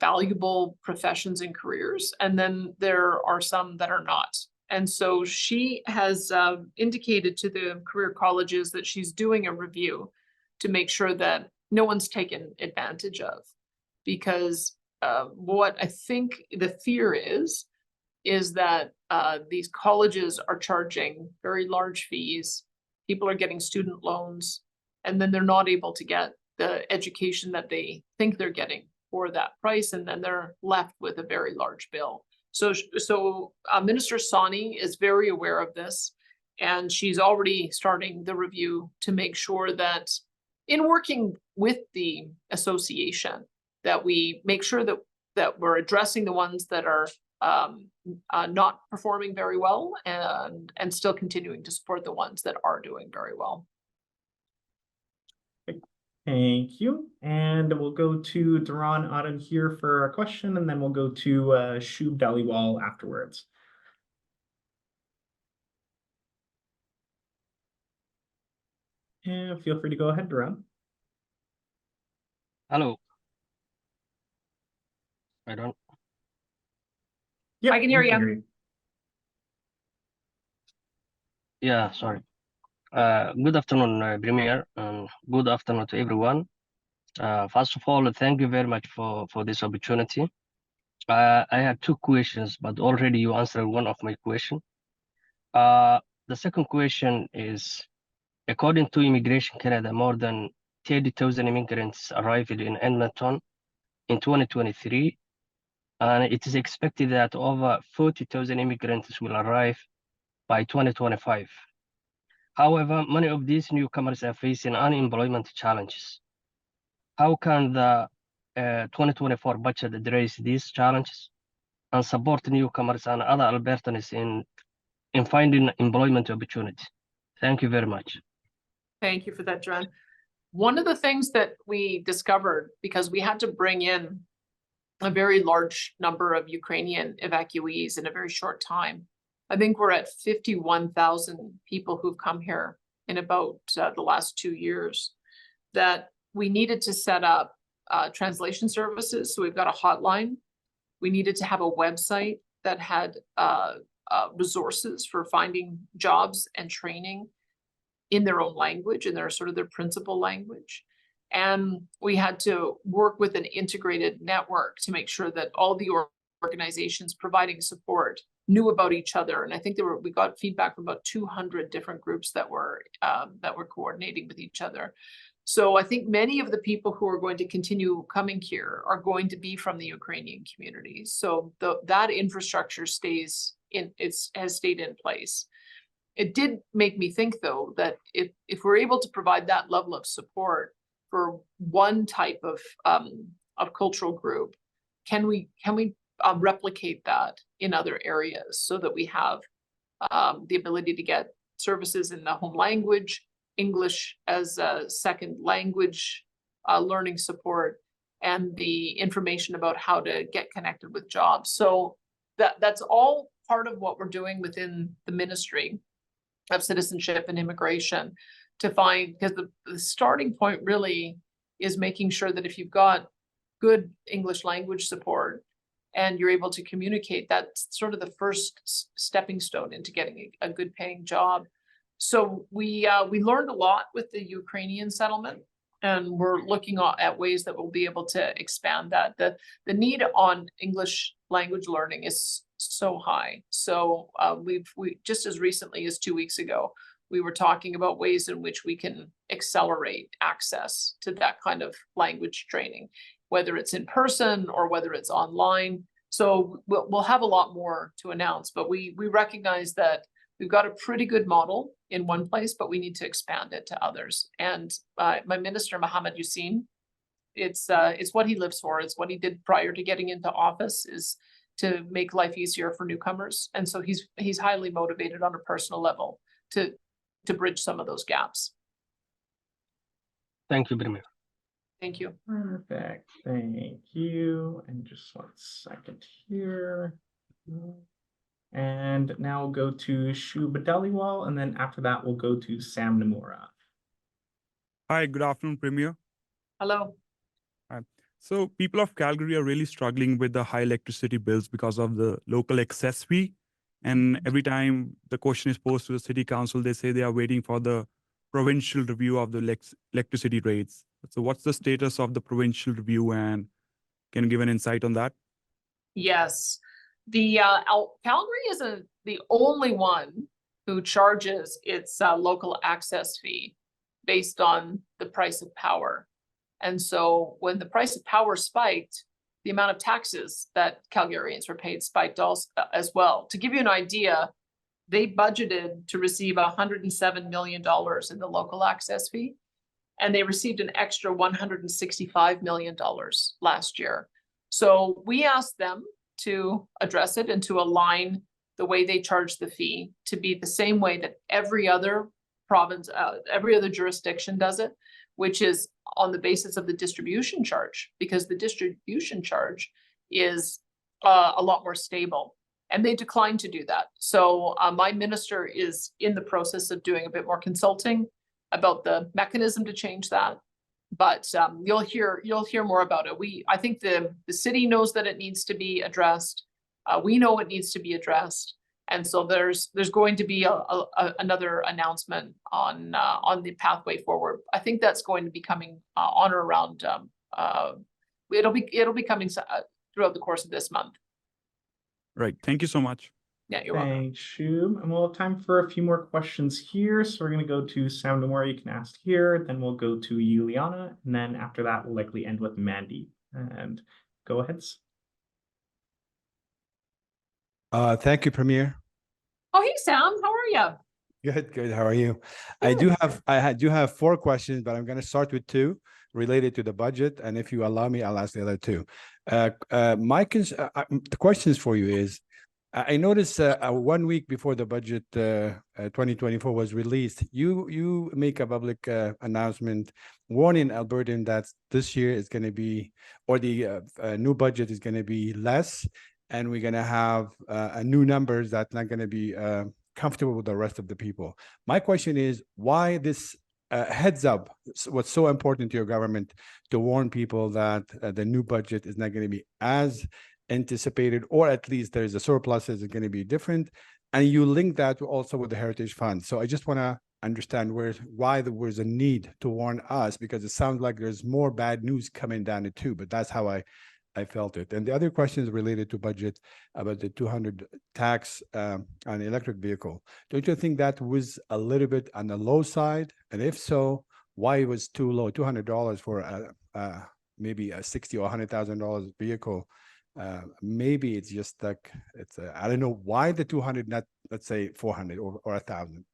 valuable professions and careers, and then there are some that are not. And so she has indicated to the career colleges that she's doing a review to make sure that no one's taken advantage of. Because what I think the fear is that these colleges are charging very large fees, people are getting student loans, and then they're not able to get the education that they think they're getting for that price, and then they're left with a very large bill. So Minister Sani is very aware of this, and she's already starting the review to make sure that in working with the association, that we make sure that we're addressing the ones that are not performing very well, and still continuing to support the ones that are doing very well. Thank you. And we'll go to Duran Adan here for a question, and then we'll go to Shub Dhaliwal afterwards. And feel free to go ahead, Duran. Hello. I don't. Yeah, I can hear you. Yeah, sorry. Good afternoon, Premier, and good afternoon to everyone. First of all, thank you very much for this opportunity. I have two questions, but already you answered one of my questions. The second question is, according to Immigration Canada, more than 30,000 immigrants arrived in Edmonton in 2023, and it is expected that over 40,000 immigrants will arrive by 2025. However, many of these newcomers are facing unemployment challenges. How can the 2024 budget address these challenges and support newcomers and other Albertans in finding employment opportunities? Thank you very much. Thank you for that, Duran. One of the things that we discovered, because we had to bring in a very large number of Ukrainian evacuees in a very short time. I think we're at 51,000 people who've come here in about the last 2 years, that we needed to set up translation services. So we've got a hotline. We needed to have a website that had resources for finding jobs and training in their own language, in their principal language. And we had to work with an integrated network to make sure that all the organizations providing support knew about each other. And I think we got feedback from about 200 different groups that were coordinating with each other. So I think many of the people who are going to continue coming here are going to be from the Ukrainian communities. So that infrastructure has stayed in place. It did make me think, though, that if we're able to provide that level of support for one type of cultural group, can we replicate that in other areas so that we have the ability to get services in the home language, English as a second language, learning support, and the information about how to get connected with jobs. So that's all part of what we're doing within the Ministry of Citizenship and Immigration to find, because the starting point really is making sure that if you've got good English language support and you're able to communicate, that's sort of the first stepping stone into getting a good paying job. So we learned a lot with the Ukrainian settlement, and we're looking at ways that we'll be able to expand that. The need on English language learning is so high. So we just as recently as 2 weeks ago, we were talking about ways in which we can accelerate access to that kind of language training, whether it's in person or whether it's online. So we'll have a lot more to announce, but we recognize that we've got a pretty good model in one place, but we need to expand it to others. And my minister, Mohammed Yassin, it's what he lives for. It's what he did prior to getting into office, is to make life easier for newcomers. And so he's highly motivated on a personal level to bridge some of those gaps. Thank you, Premier. Thank you. Perfect. Thank you. And just 1 second here. And now we'll go to Shu Badaliwal, and then after that, we'll go to Sam Nomura. Hi, good afternoon, Premier. Hello. So people of Calgary are really struggling with the high electricity bills because of the local excess fee. And every time the question is posed to the city council, they say they are waiting for the provincial review of the electricity rates. So what's the status of the provincial review, and can you give an insight on that? Yes. The Calgary is the only one who charges its local access fee based on the price of power. And so when the price of power spiked, the amount of taxes that Calgarians were paid spiked also as well. To give you an idea, they budgeted to receive $107 million in the local access fee, and they received an extra $165 million last year. So we asked them to address it and to align the way they charge the fee to be the same way that every other province, every other jurisdiction does it, which is on the basis of the distribution charge, because the distribution charge is a lot more stable. And they declined to do that. So my minister is in the process of doing a bit more consulting about the mechanism to change that. But you'll hear more about it. I think the city knows that it needs to be addressed. We know it needs to be addressed. And so there's going to be another announcement on the pathway forward. I think that's going to be coming on or around. It'll be coming throughout the course of this month. Right. Thank you so much. Yeah, you're welcome. Thanks, Shub. And we'll have time for a few more questions here. So we're going to go to Sam Nomura. You can ask here. Then we'll go to Yuliana. And then after that, we'll likely end with Mandy. And go ahead. Thank you, Premier. Oh, hey, Sam. How are you? Good. How are you? I do have 4 questions, but I'm going to start with 2 related to the budget. And if you allow me, I'll ask the other 2. The questions for you is, I noticed 1 week before the budget 2024 was released, you make a public announcement warning Albertans that this year is going to be, or the new budget is going to be less, and we're going to have new numbers that's not going to be comfortable with the rest of the people. My question is, why this heads up was so important to your government to warn people that the new budget is not going to be as anticipated, or at least there's a surpluses is going to be different, and you link that also with the Heritage Fund. So I just want to understand why there was a need to warn us, because it sounds like there's more bad news coming down it too, but that's how I felt it. And the other question is related to budget, about the 200 tax on electric vehicle. Don't you think that was a little bit on the low side? And if so, why it was too low? $200 for maybe a $60,000 or $100,000 vehicle. Maybe it's just like I don't know why the 200, not let's say 400 or 1,000.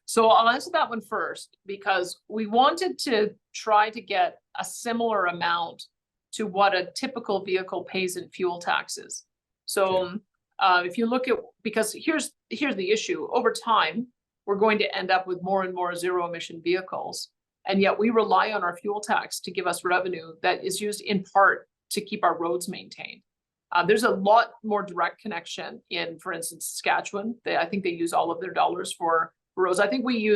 So I'll answer that one first, because we wanted to try to get a similar amount to what a typical vehicle pays in fuel taxes. So if you look at, because here's the issue, over time, we're going to end up with more and more zero emission vehicles. And yet we rely on our fuel tax to give us revenue that is used in part to keep our roads maintained. There's a lot more direct connection in, for instance, Saskatchewan. I think they use all of their dollars for roads. I think we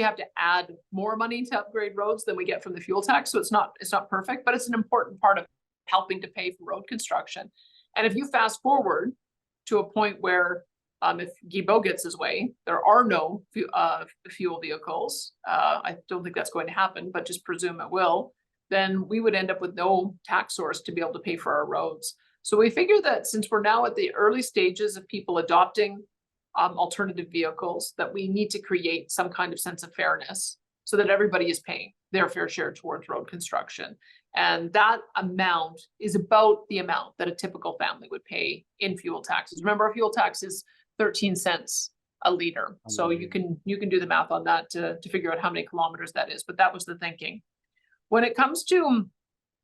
have to add more money to upgrade roads than we get from the fuel tax. So it's not perfect, but it's an important part of helping to pay for road construction. And if you fast forward to a point where if Guilbeault gets his way, there are no fuel vehicles. I don't think that's going to happen, but just presume it will. Then we would end up with no tax source to be able to pay for our roads. So we figure that since we're now at the early stages of people adopting alternative vehicles, that we need to create some kind of sense of fairness so that everybody is paying their fair share towards road construction. And that amount is about the amount that a typical family would pay in fuel taxes. Remember, our fuel tax is 13 cents a liter. So you can do the math on that to figure out how many kilometers that is, but that was the thinking. When it comes to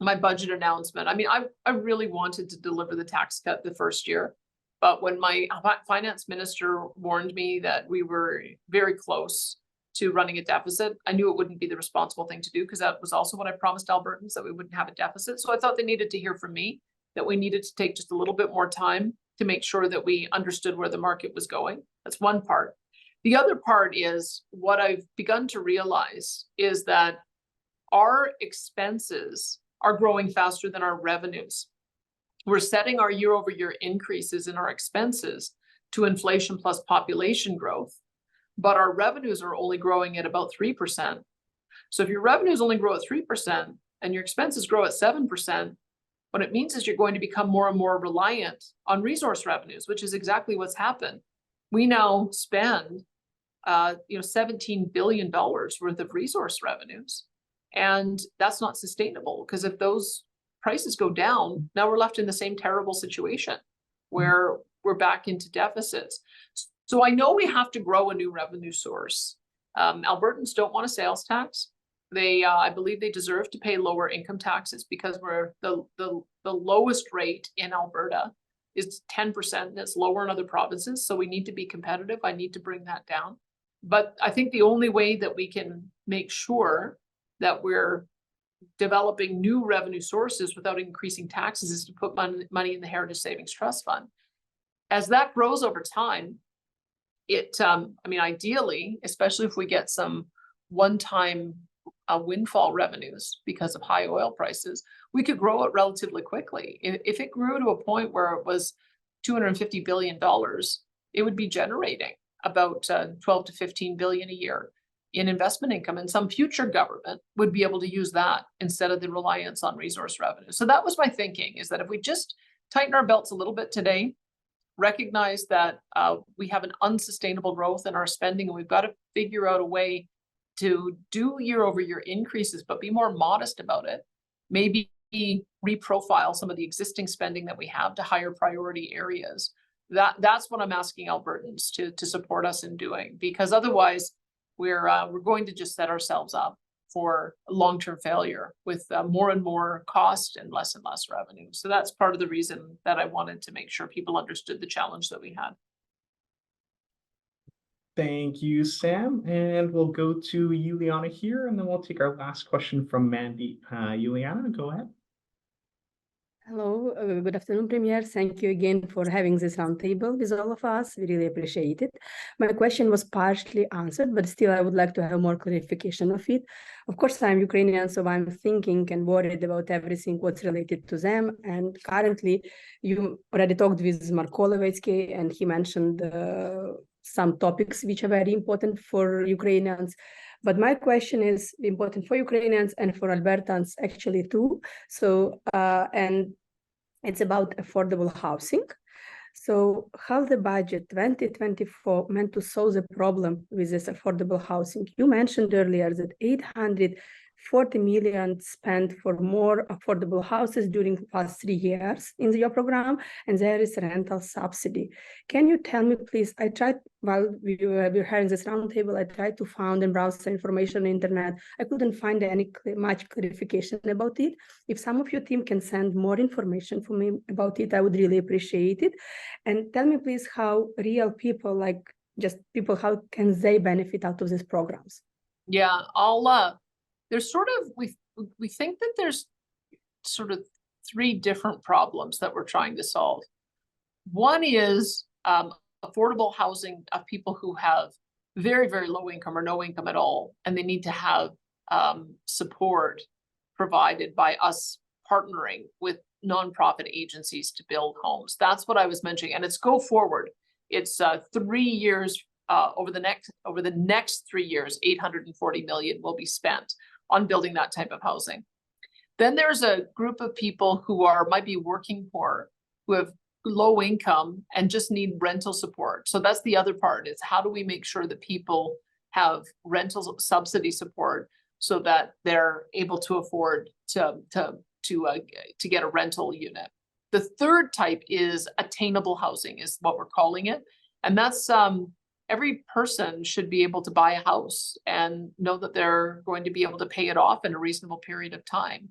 my budget announcement, I mean, I really wanted to deliver the tax cut the first year, but when my finance minister warned me that we were very close to running a deficit, I knew it wouldn't be the responsible thing to do, because that was also what I promised Albertans, that we wouldn't have a deficit. So I thought they needed to hear from me that we needed to take just a little bit more time to make sure that we understood where the market was going. That's one part. The other part is what I've begun to realize is that our expenses are growing faster than our revenues. We're setting our year-over-year increases in our expenses to inflation plus population growth, but our revenues are only growing at about 3%. So if your revenues only grow at 3% and your expenses grow at 7%, what it means is you're going to become more and more reliant on resource revenues, which is exactly what's happened. We now spend $17 billion worth of resource revenues. And that's not sustainable, because if those prices go down, now we're left in the same terrible situation where we're back into deficits. So I know we have to grow a new revenue source. Albertans don't want a sales tax. I believe they deserve to pay lower income taxes, because we're the lowest rate in Alberta is 10%, and it's lower in other provinces. So we need to be competitive. I need to bring that down. But I think the only way that we can make sure that we're developing new revenue sources without increasing taxes is to put money in the Heritage Savings Trust Fund. As that grows over time, ideally, especially if we get some one-time windfall revenues because of high oil prices, we could grow it relatively quickly. If it grew to a point where it was $250 billion, it would be generating about 12 to 15 billion a year in investment income, and some future government would be able to use that instead of the reliance on resource revenue. So that was my thinking, is that if we just tighten our belts a little bit today, recognize that we have an unsustainable growth in our spending, and we've got to figure out a way to do year-over-year increases, but be more modest about it. Maybe reprofile some of the existing spending that we have to higher priority areas. That's what I'm asking Albertans to support us in doing, because otherwise we're going to just set ourselves up for long-term failure with more and more cost and less revenue. So that's part of the reason that I wanted to make sure people understood the challenge that we had. Thank you, Sam. And we'll go to Juliana here, and then we'll take our last question from Mandy. Juliana, go ahead. Hello, good afternoon, Premier. Thank you again for having this roundtable with all of us. We really appreciate it. My question was partially answered, but still I would like to have more clarification of it. Of course, I'm Ukrainian, so I'm thinking and worried about everything what's related to them. And currently, you already talked with Marko Levetsky, and he mentioned some topics which are very important for Ukrainians. But my question is important for Ukrainians and for Albertans actually too. So, and it's about affordable housing. So how the budget 2024 meant to solve the problem with this affordable housing? You mentioned earlier that 40 million spent for more affordable houses during the past 3 years in your program, and there is rental subsidy. Can you tell me, please? I tried, while we were having this roundtable, I tried to find and browse the information on the internet. I couldn't find much clarification about it. If some of your team can send more information for me about it, I would really appreciate it. And tell me, please, how real people, like just people, how can they benefit out of these programs? Yeah, there's sort of, we think that there's sort of 3 different problems that we're trying to solve. One is affordable housing of people who have very, very low income or no income at all, and they need to have support provided by us partnering with nonprofit agencies to build homes. That's what I was mentioning, and it's go forward. It's 3 years, over the next 3 years, 840 million will be spent on building that type of housing. Then there's a group of people who might be working poor, who have low income and just need rental support. So that's the other part, is how do we make sure that people have rental subsidy support so that they're able to afford to get a rental unit. The third type is attainable housing, is what we're calling it. And that's every person should be able to buy a house and know that they're going to be able to pay it off in a reasonable period of time.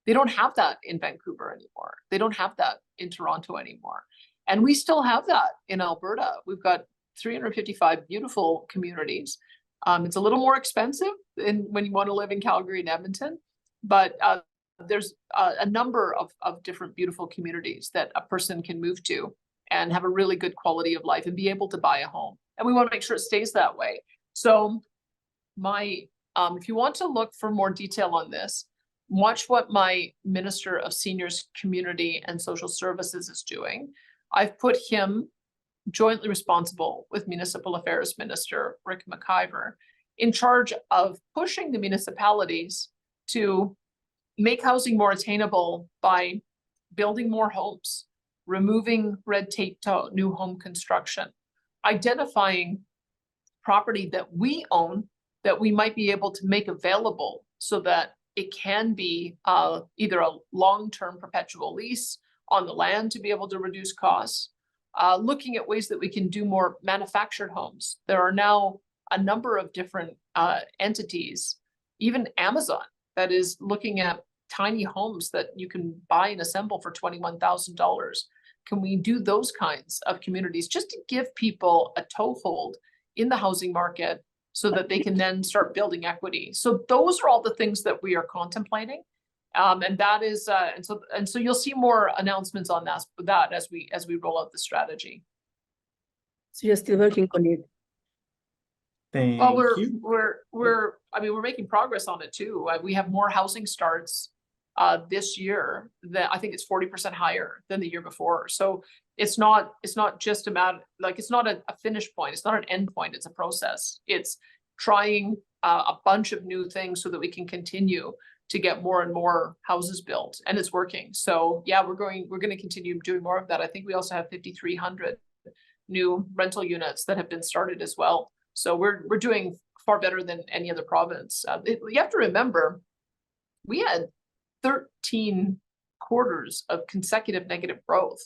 They don't have that in Vancouver anymore. They don't have that in Toronto anymore. And we still have that in Alberta. We've got 355 beautiful communities. It's a little more expensive when you want to live in Calgary and Edmonton, but there's a number of different beautiful communities that a person can move to and have a really good quality of life and be able to buy a home. And we want to make sure it stays that way. So if you want to look for more detail on this, watch what my Minister of Seniors, Community and Social Services is doing. I've put him jointly responsible with Municipal Affairs Minister Rick McIver in charge of pushing the municipalities to make housing more attainable by building more homes, removing red tape to new home construction, identifying property that we own that we might be able to make available so that it can be either a long-term perpetual lease on the land to be able to reduce costs, looking at ways that we can do more manufactured homes. There are now a number of different entities, even Amazon, that is looking at tiny homes that you can buy and assemble for $21,000. Can we do those kinds of communities just to give people a toehold in the housing market so that they can then start building equity? So those are all the things that we are contemplating. And that is, and so you'll see more announcements on that as we roll out the strategy. So you're still working on it. Thank well, you. we're making progress on it too. We have more housing starts this year that I think it's 40% higher than the year before. So it's not just a matter, like, it's not a finish point. It's not an end point. It's a process. It's trying a bunch of new things so that we can continue to get more and more houses built, and it's working. So yeah, we're going to continue doing more of that. I think we also have 5,300 new rental units that have been started as well. So we're doing far better than any other province. You have to remember, we had 13 quarters of consecutive negative growth.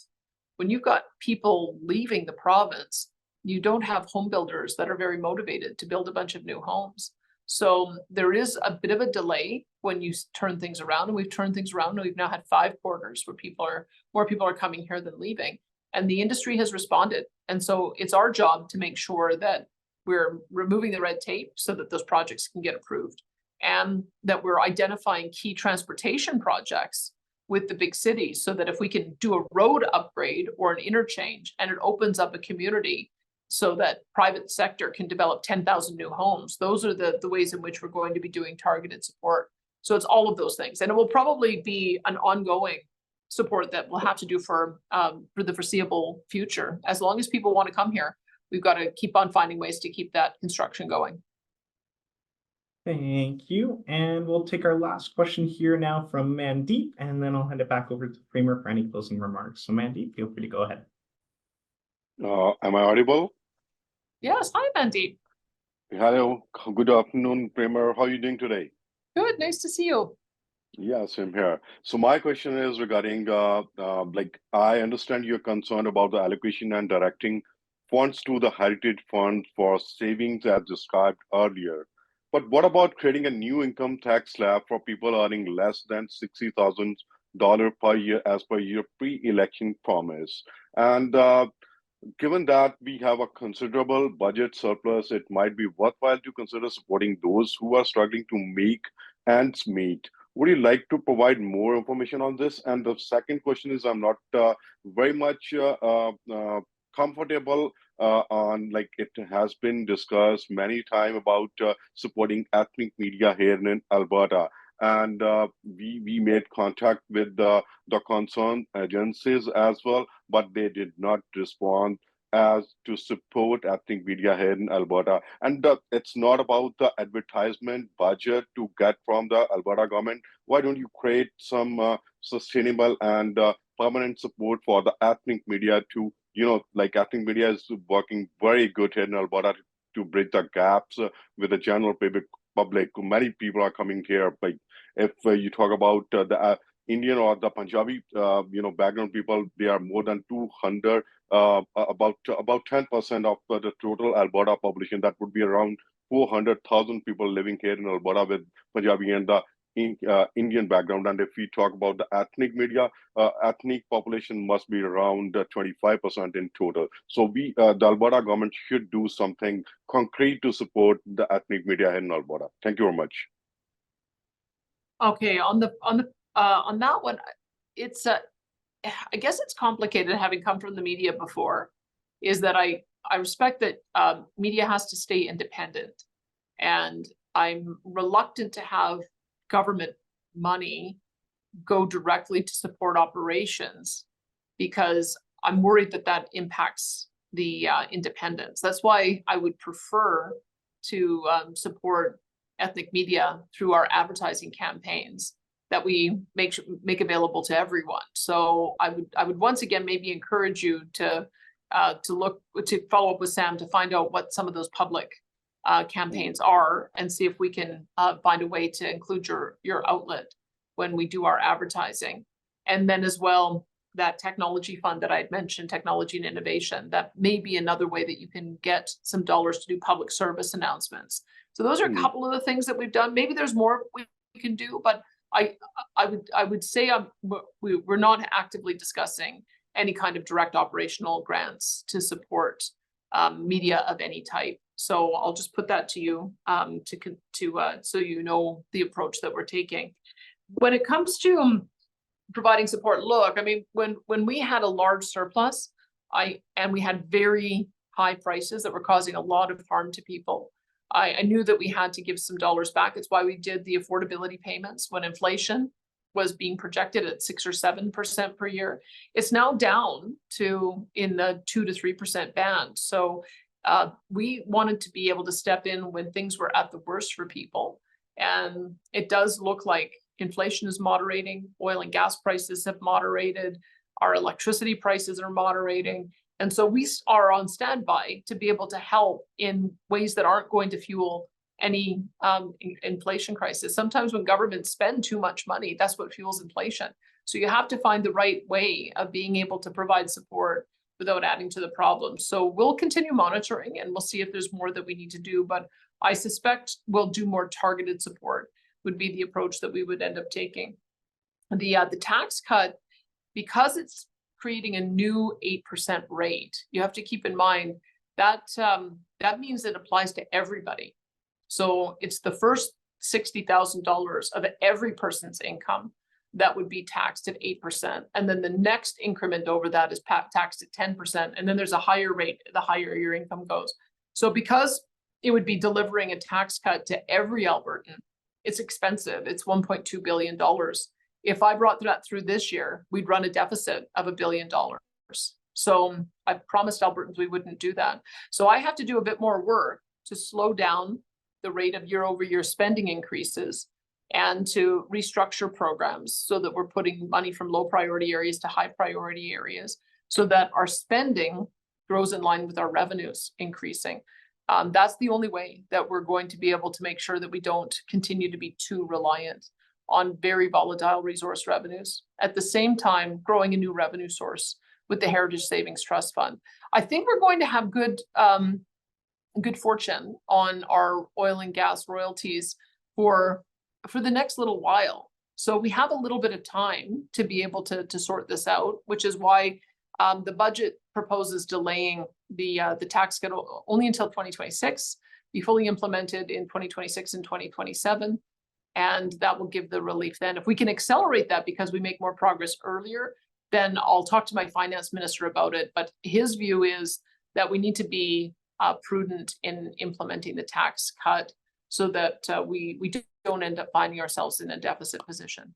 When you've got people leaving the province, you don't have home builders that are very motivated to build a bunch of new homes. So there is a bit of a delay when you turn things around, and we've turned things around, and we've now had 5 quarters where more people are coming here than leaving, and the industry has responded. And so it's our job to make sure that we're removing the red tape so that those projects can get approved, and that we're identifying key transportation projects with the big cities, so that if we can do a road upgrade or an interchange and it opens up a community so that private sector can develop 10,000 new homes, those are the ways in which we're going to be doing targeted support. So it's all of those things, and it will probably be an ongoing support that we'll have to do for the foreseeable future. As long as people want to come here, we've got to keep on finding ways to keep that construction going. Thank you. And we'll take our last question here now from Mandeep, and then I'll hand it back over to the Premier for any closing remarks. So Mandeep, feel free to go ahead. Am I audible? Yes, hi Mandeep. Hello, good afternoon, Premier. How are you doing today? Good, nice to see you. Yeah, same here. So my question is regarding, like, I understand you're concerned about the allocation and directing funds to the Heritage Fund for savings as described earlier. But what about creating a new income tax slab for people earning less than $60,000 per year as per your pre-election promise? And given that we have a considerable budget surplus, it might be worthwhile to consider supporting those who are struggling to make ends meet. Would you like to provide more information on this? And the second question is, I'm not very much comfortable on, like, it has been discussed many times about supporting ethnic media here in Alberta. And we made contact with the concerned agencies as well, but they did not respond as to support ethnic media here in Alberta. And it's not about the advertisement budget to get from the Alberta government. Why don't you create some sustainable and permanent support for the ethnic media to, like, ethnic media is working very good here in Alberta to bridge the gaps with the general public. Many people are coming here. Like, if you talk about the Indian or the Punjabi, background people, they are more than 200, about 10% of the total Alberta population. That would be around 400,000 people living here in Alberta with Punjabi and the Indian background. And if we talk about the ethnic media, ethnic population must be around 25% in total. So the Alberta government should do something concrete to support the ethnic media here in Alberta. Thank you very much. Okay, on that one, it's I guess it's complicated, having come from the media before, is that I respect that media has to stay independent, and I'm reluctant to have government money go directly to support operations because I'm worried that that impacts the independence. That's why I would prefer to support ethnic media through our advertising campaigns that we make available to everyone. So I would once again maybe encourage you to follow up with Sam to find out what some of those public campaigns are and see if we can find a way to include your outlet when we do our advertising. And then as well, that technology fund that I had mentioned, technology and innovation, that may be another way that you can get some dollars to do public service announcements. So those are a couple of the things that we've done. Maybe there's more we can do, but I would say we're not actively discussing any kind of direct operational grants to support media of any type. So I'll just put that to you so you know the approach that we're taking. When it comes to providing support, look, I mean, when we had a large surplus, and we had very high prices that were causing a lot of harm to people, I knew that we had to give some dollars back. It's why we did the affordability payments when inflation was being projected at 6 or 7% per year. It's now down to in the 2 to 3% band. So we wanted to be able to step in when things were at the worst for people. And it does look like inflation is moderating. Oil and gas prices have moderated. Our electricity prices are moderating. And so we are on standby to be able to help in ways that aren't going to fuel any inflation crisis. Sometimes when governments spend too much money, that's what fuels inflation. So you have to find the right way of being able to provide support without adding to the problem. So we'll continue monitoring and we'll see if there's more that we need to do. But I suspect we'll do more targeted support would be the approach that we would end up taking. The tax cut, because it's creating a new 8% rate, you have to keep in mind that that means it applies to everybody. So it's the first $60,000 of every person's income that would be taxed at 8%. And then the next increment over that is taxed at 10%. And then there's a higher rate the higher your income goes. So because it would be delivering a tax cut to every Albertan, it's expensive. It's $1.2 billion. If I brought that through this year, we'd run a deficit of $1 billion. So I promised Albertans we wouldn't do that. So I have to do a bit more work to slow down the rate of year-over-year spending increases and to restructure programs so that we're putting money from low priority areas to high priority areas so that our spending grows in line with our revenues increasing. That's the only way that we're going to be able to make sure that we don't continue to be too reliant on very volatile resource revenues. At the same time, growing a new revenue source with the Heritage Savings Trust Fund. I think we're going to have good fortune on our oil and gas royalties for the next little while. So we have a little bit of time to be able to sort this out, which is why the budget proposes delaying the tax cut only until 2026, be fully implemented in 2026 and 2027. And that will give the relief then. If we can accelerate that because we make more progress earlier, then I'll talk to my finance minister about it. But his view is that we need to be prudent in implementing the tax cut so that we don't end up finding ourselves in a deficit position.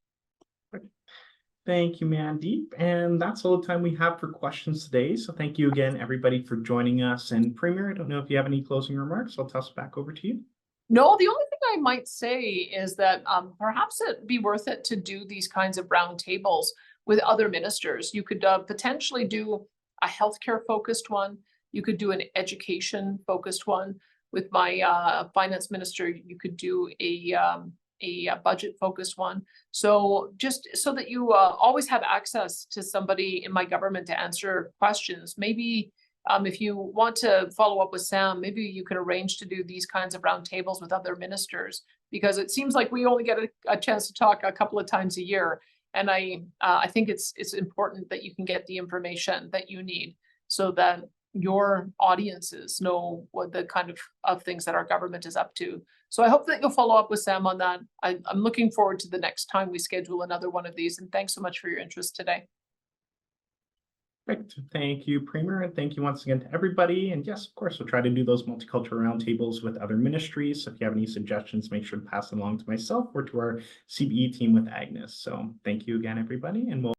Thank you, Mandeep. And that's all the time we have for questions today. So thank you again, everybody, for joining us. And Premier, I don't know if you have any closing remarks. I'll toss it back over to you. No, the only thing I might say is that perhaps it'd be worth it to do these kinds of roundtables with other ministers. You could potentially do a healthcare focused one. You could do an education focused one. With my finance minister, you could do a budget focused one. So just so that you always have access to somebody in my government to answer questions. Maybe if you want to follow up with Sam, maybe you can arrange to do these kinds of roundtables with other ministers, because it seems like we only get a chance to talk a couple of times a year. And I think it's important that you can get the information that you need so that your audiences know what the kind of things that our government is up to. So I hope that you'll follow up with Sam on that. I'm looking forward to the next time we schedule another one of these. And thanks so much for your interest today. Perfect. Thank you, Premier, and thank you once again to everybody. And yes, of course, we'll try to do those multicultural roundtables with other ministries. So if you have any suggestions, make sure to pass them along to myself or to our CBE team with Agnes. So thank you again, everybody, and we'll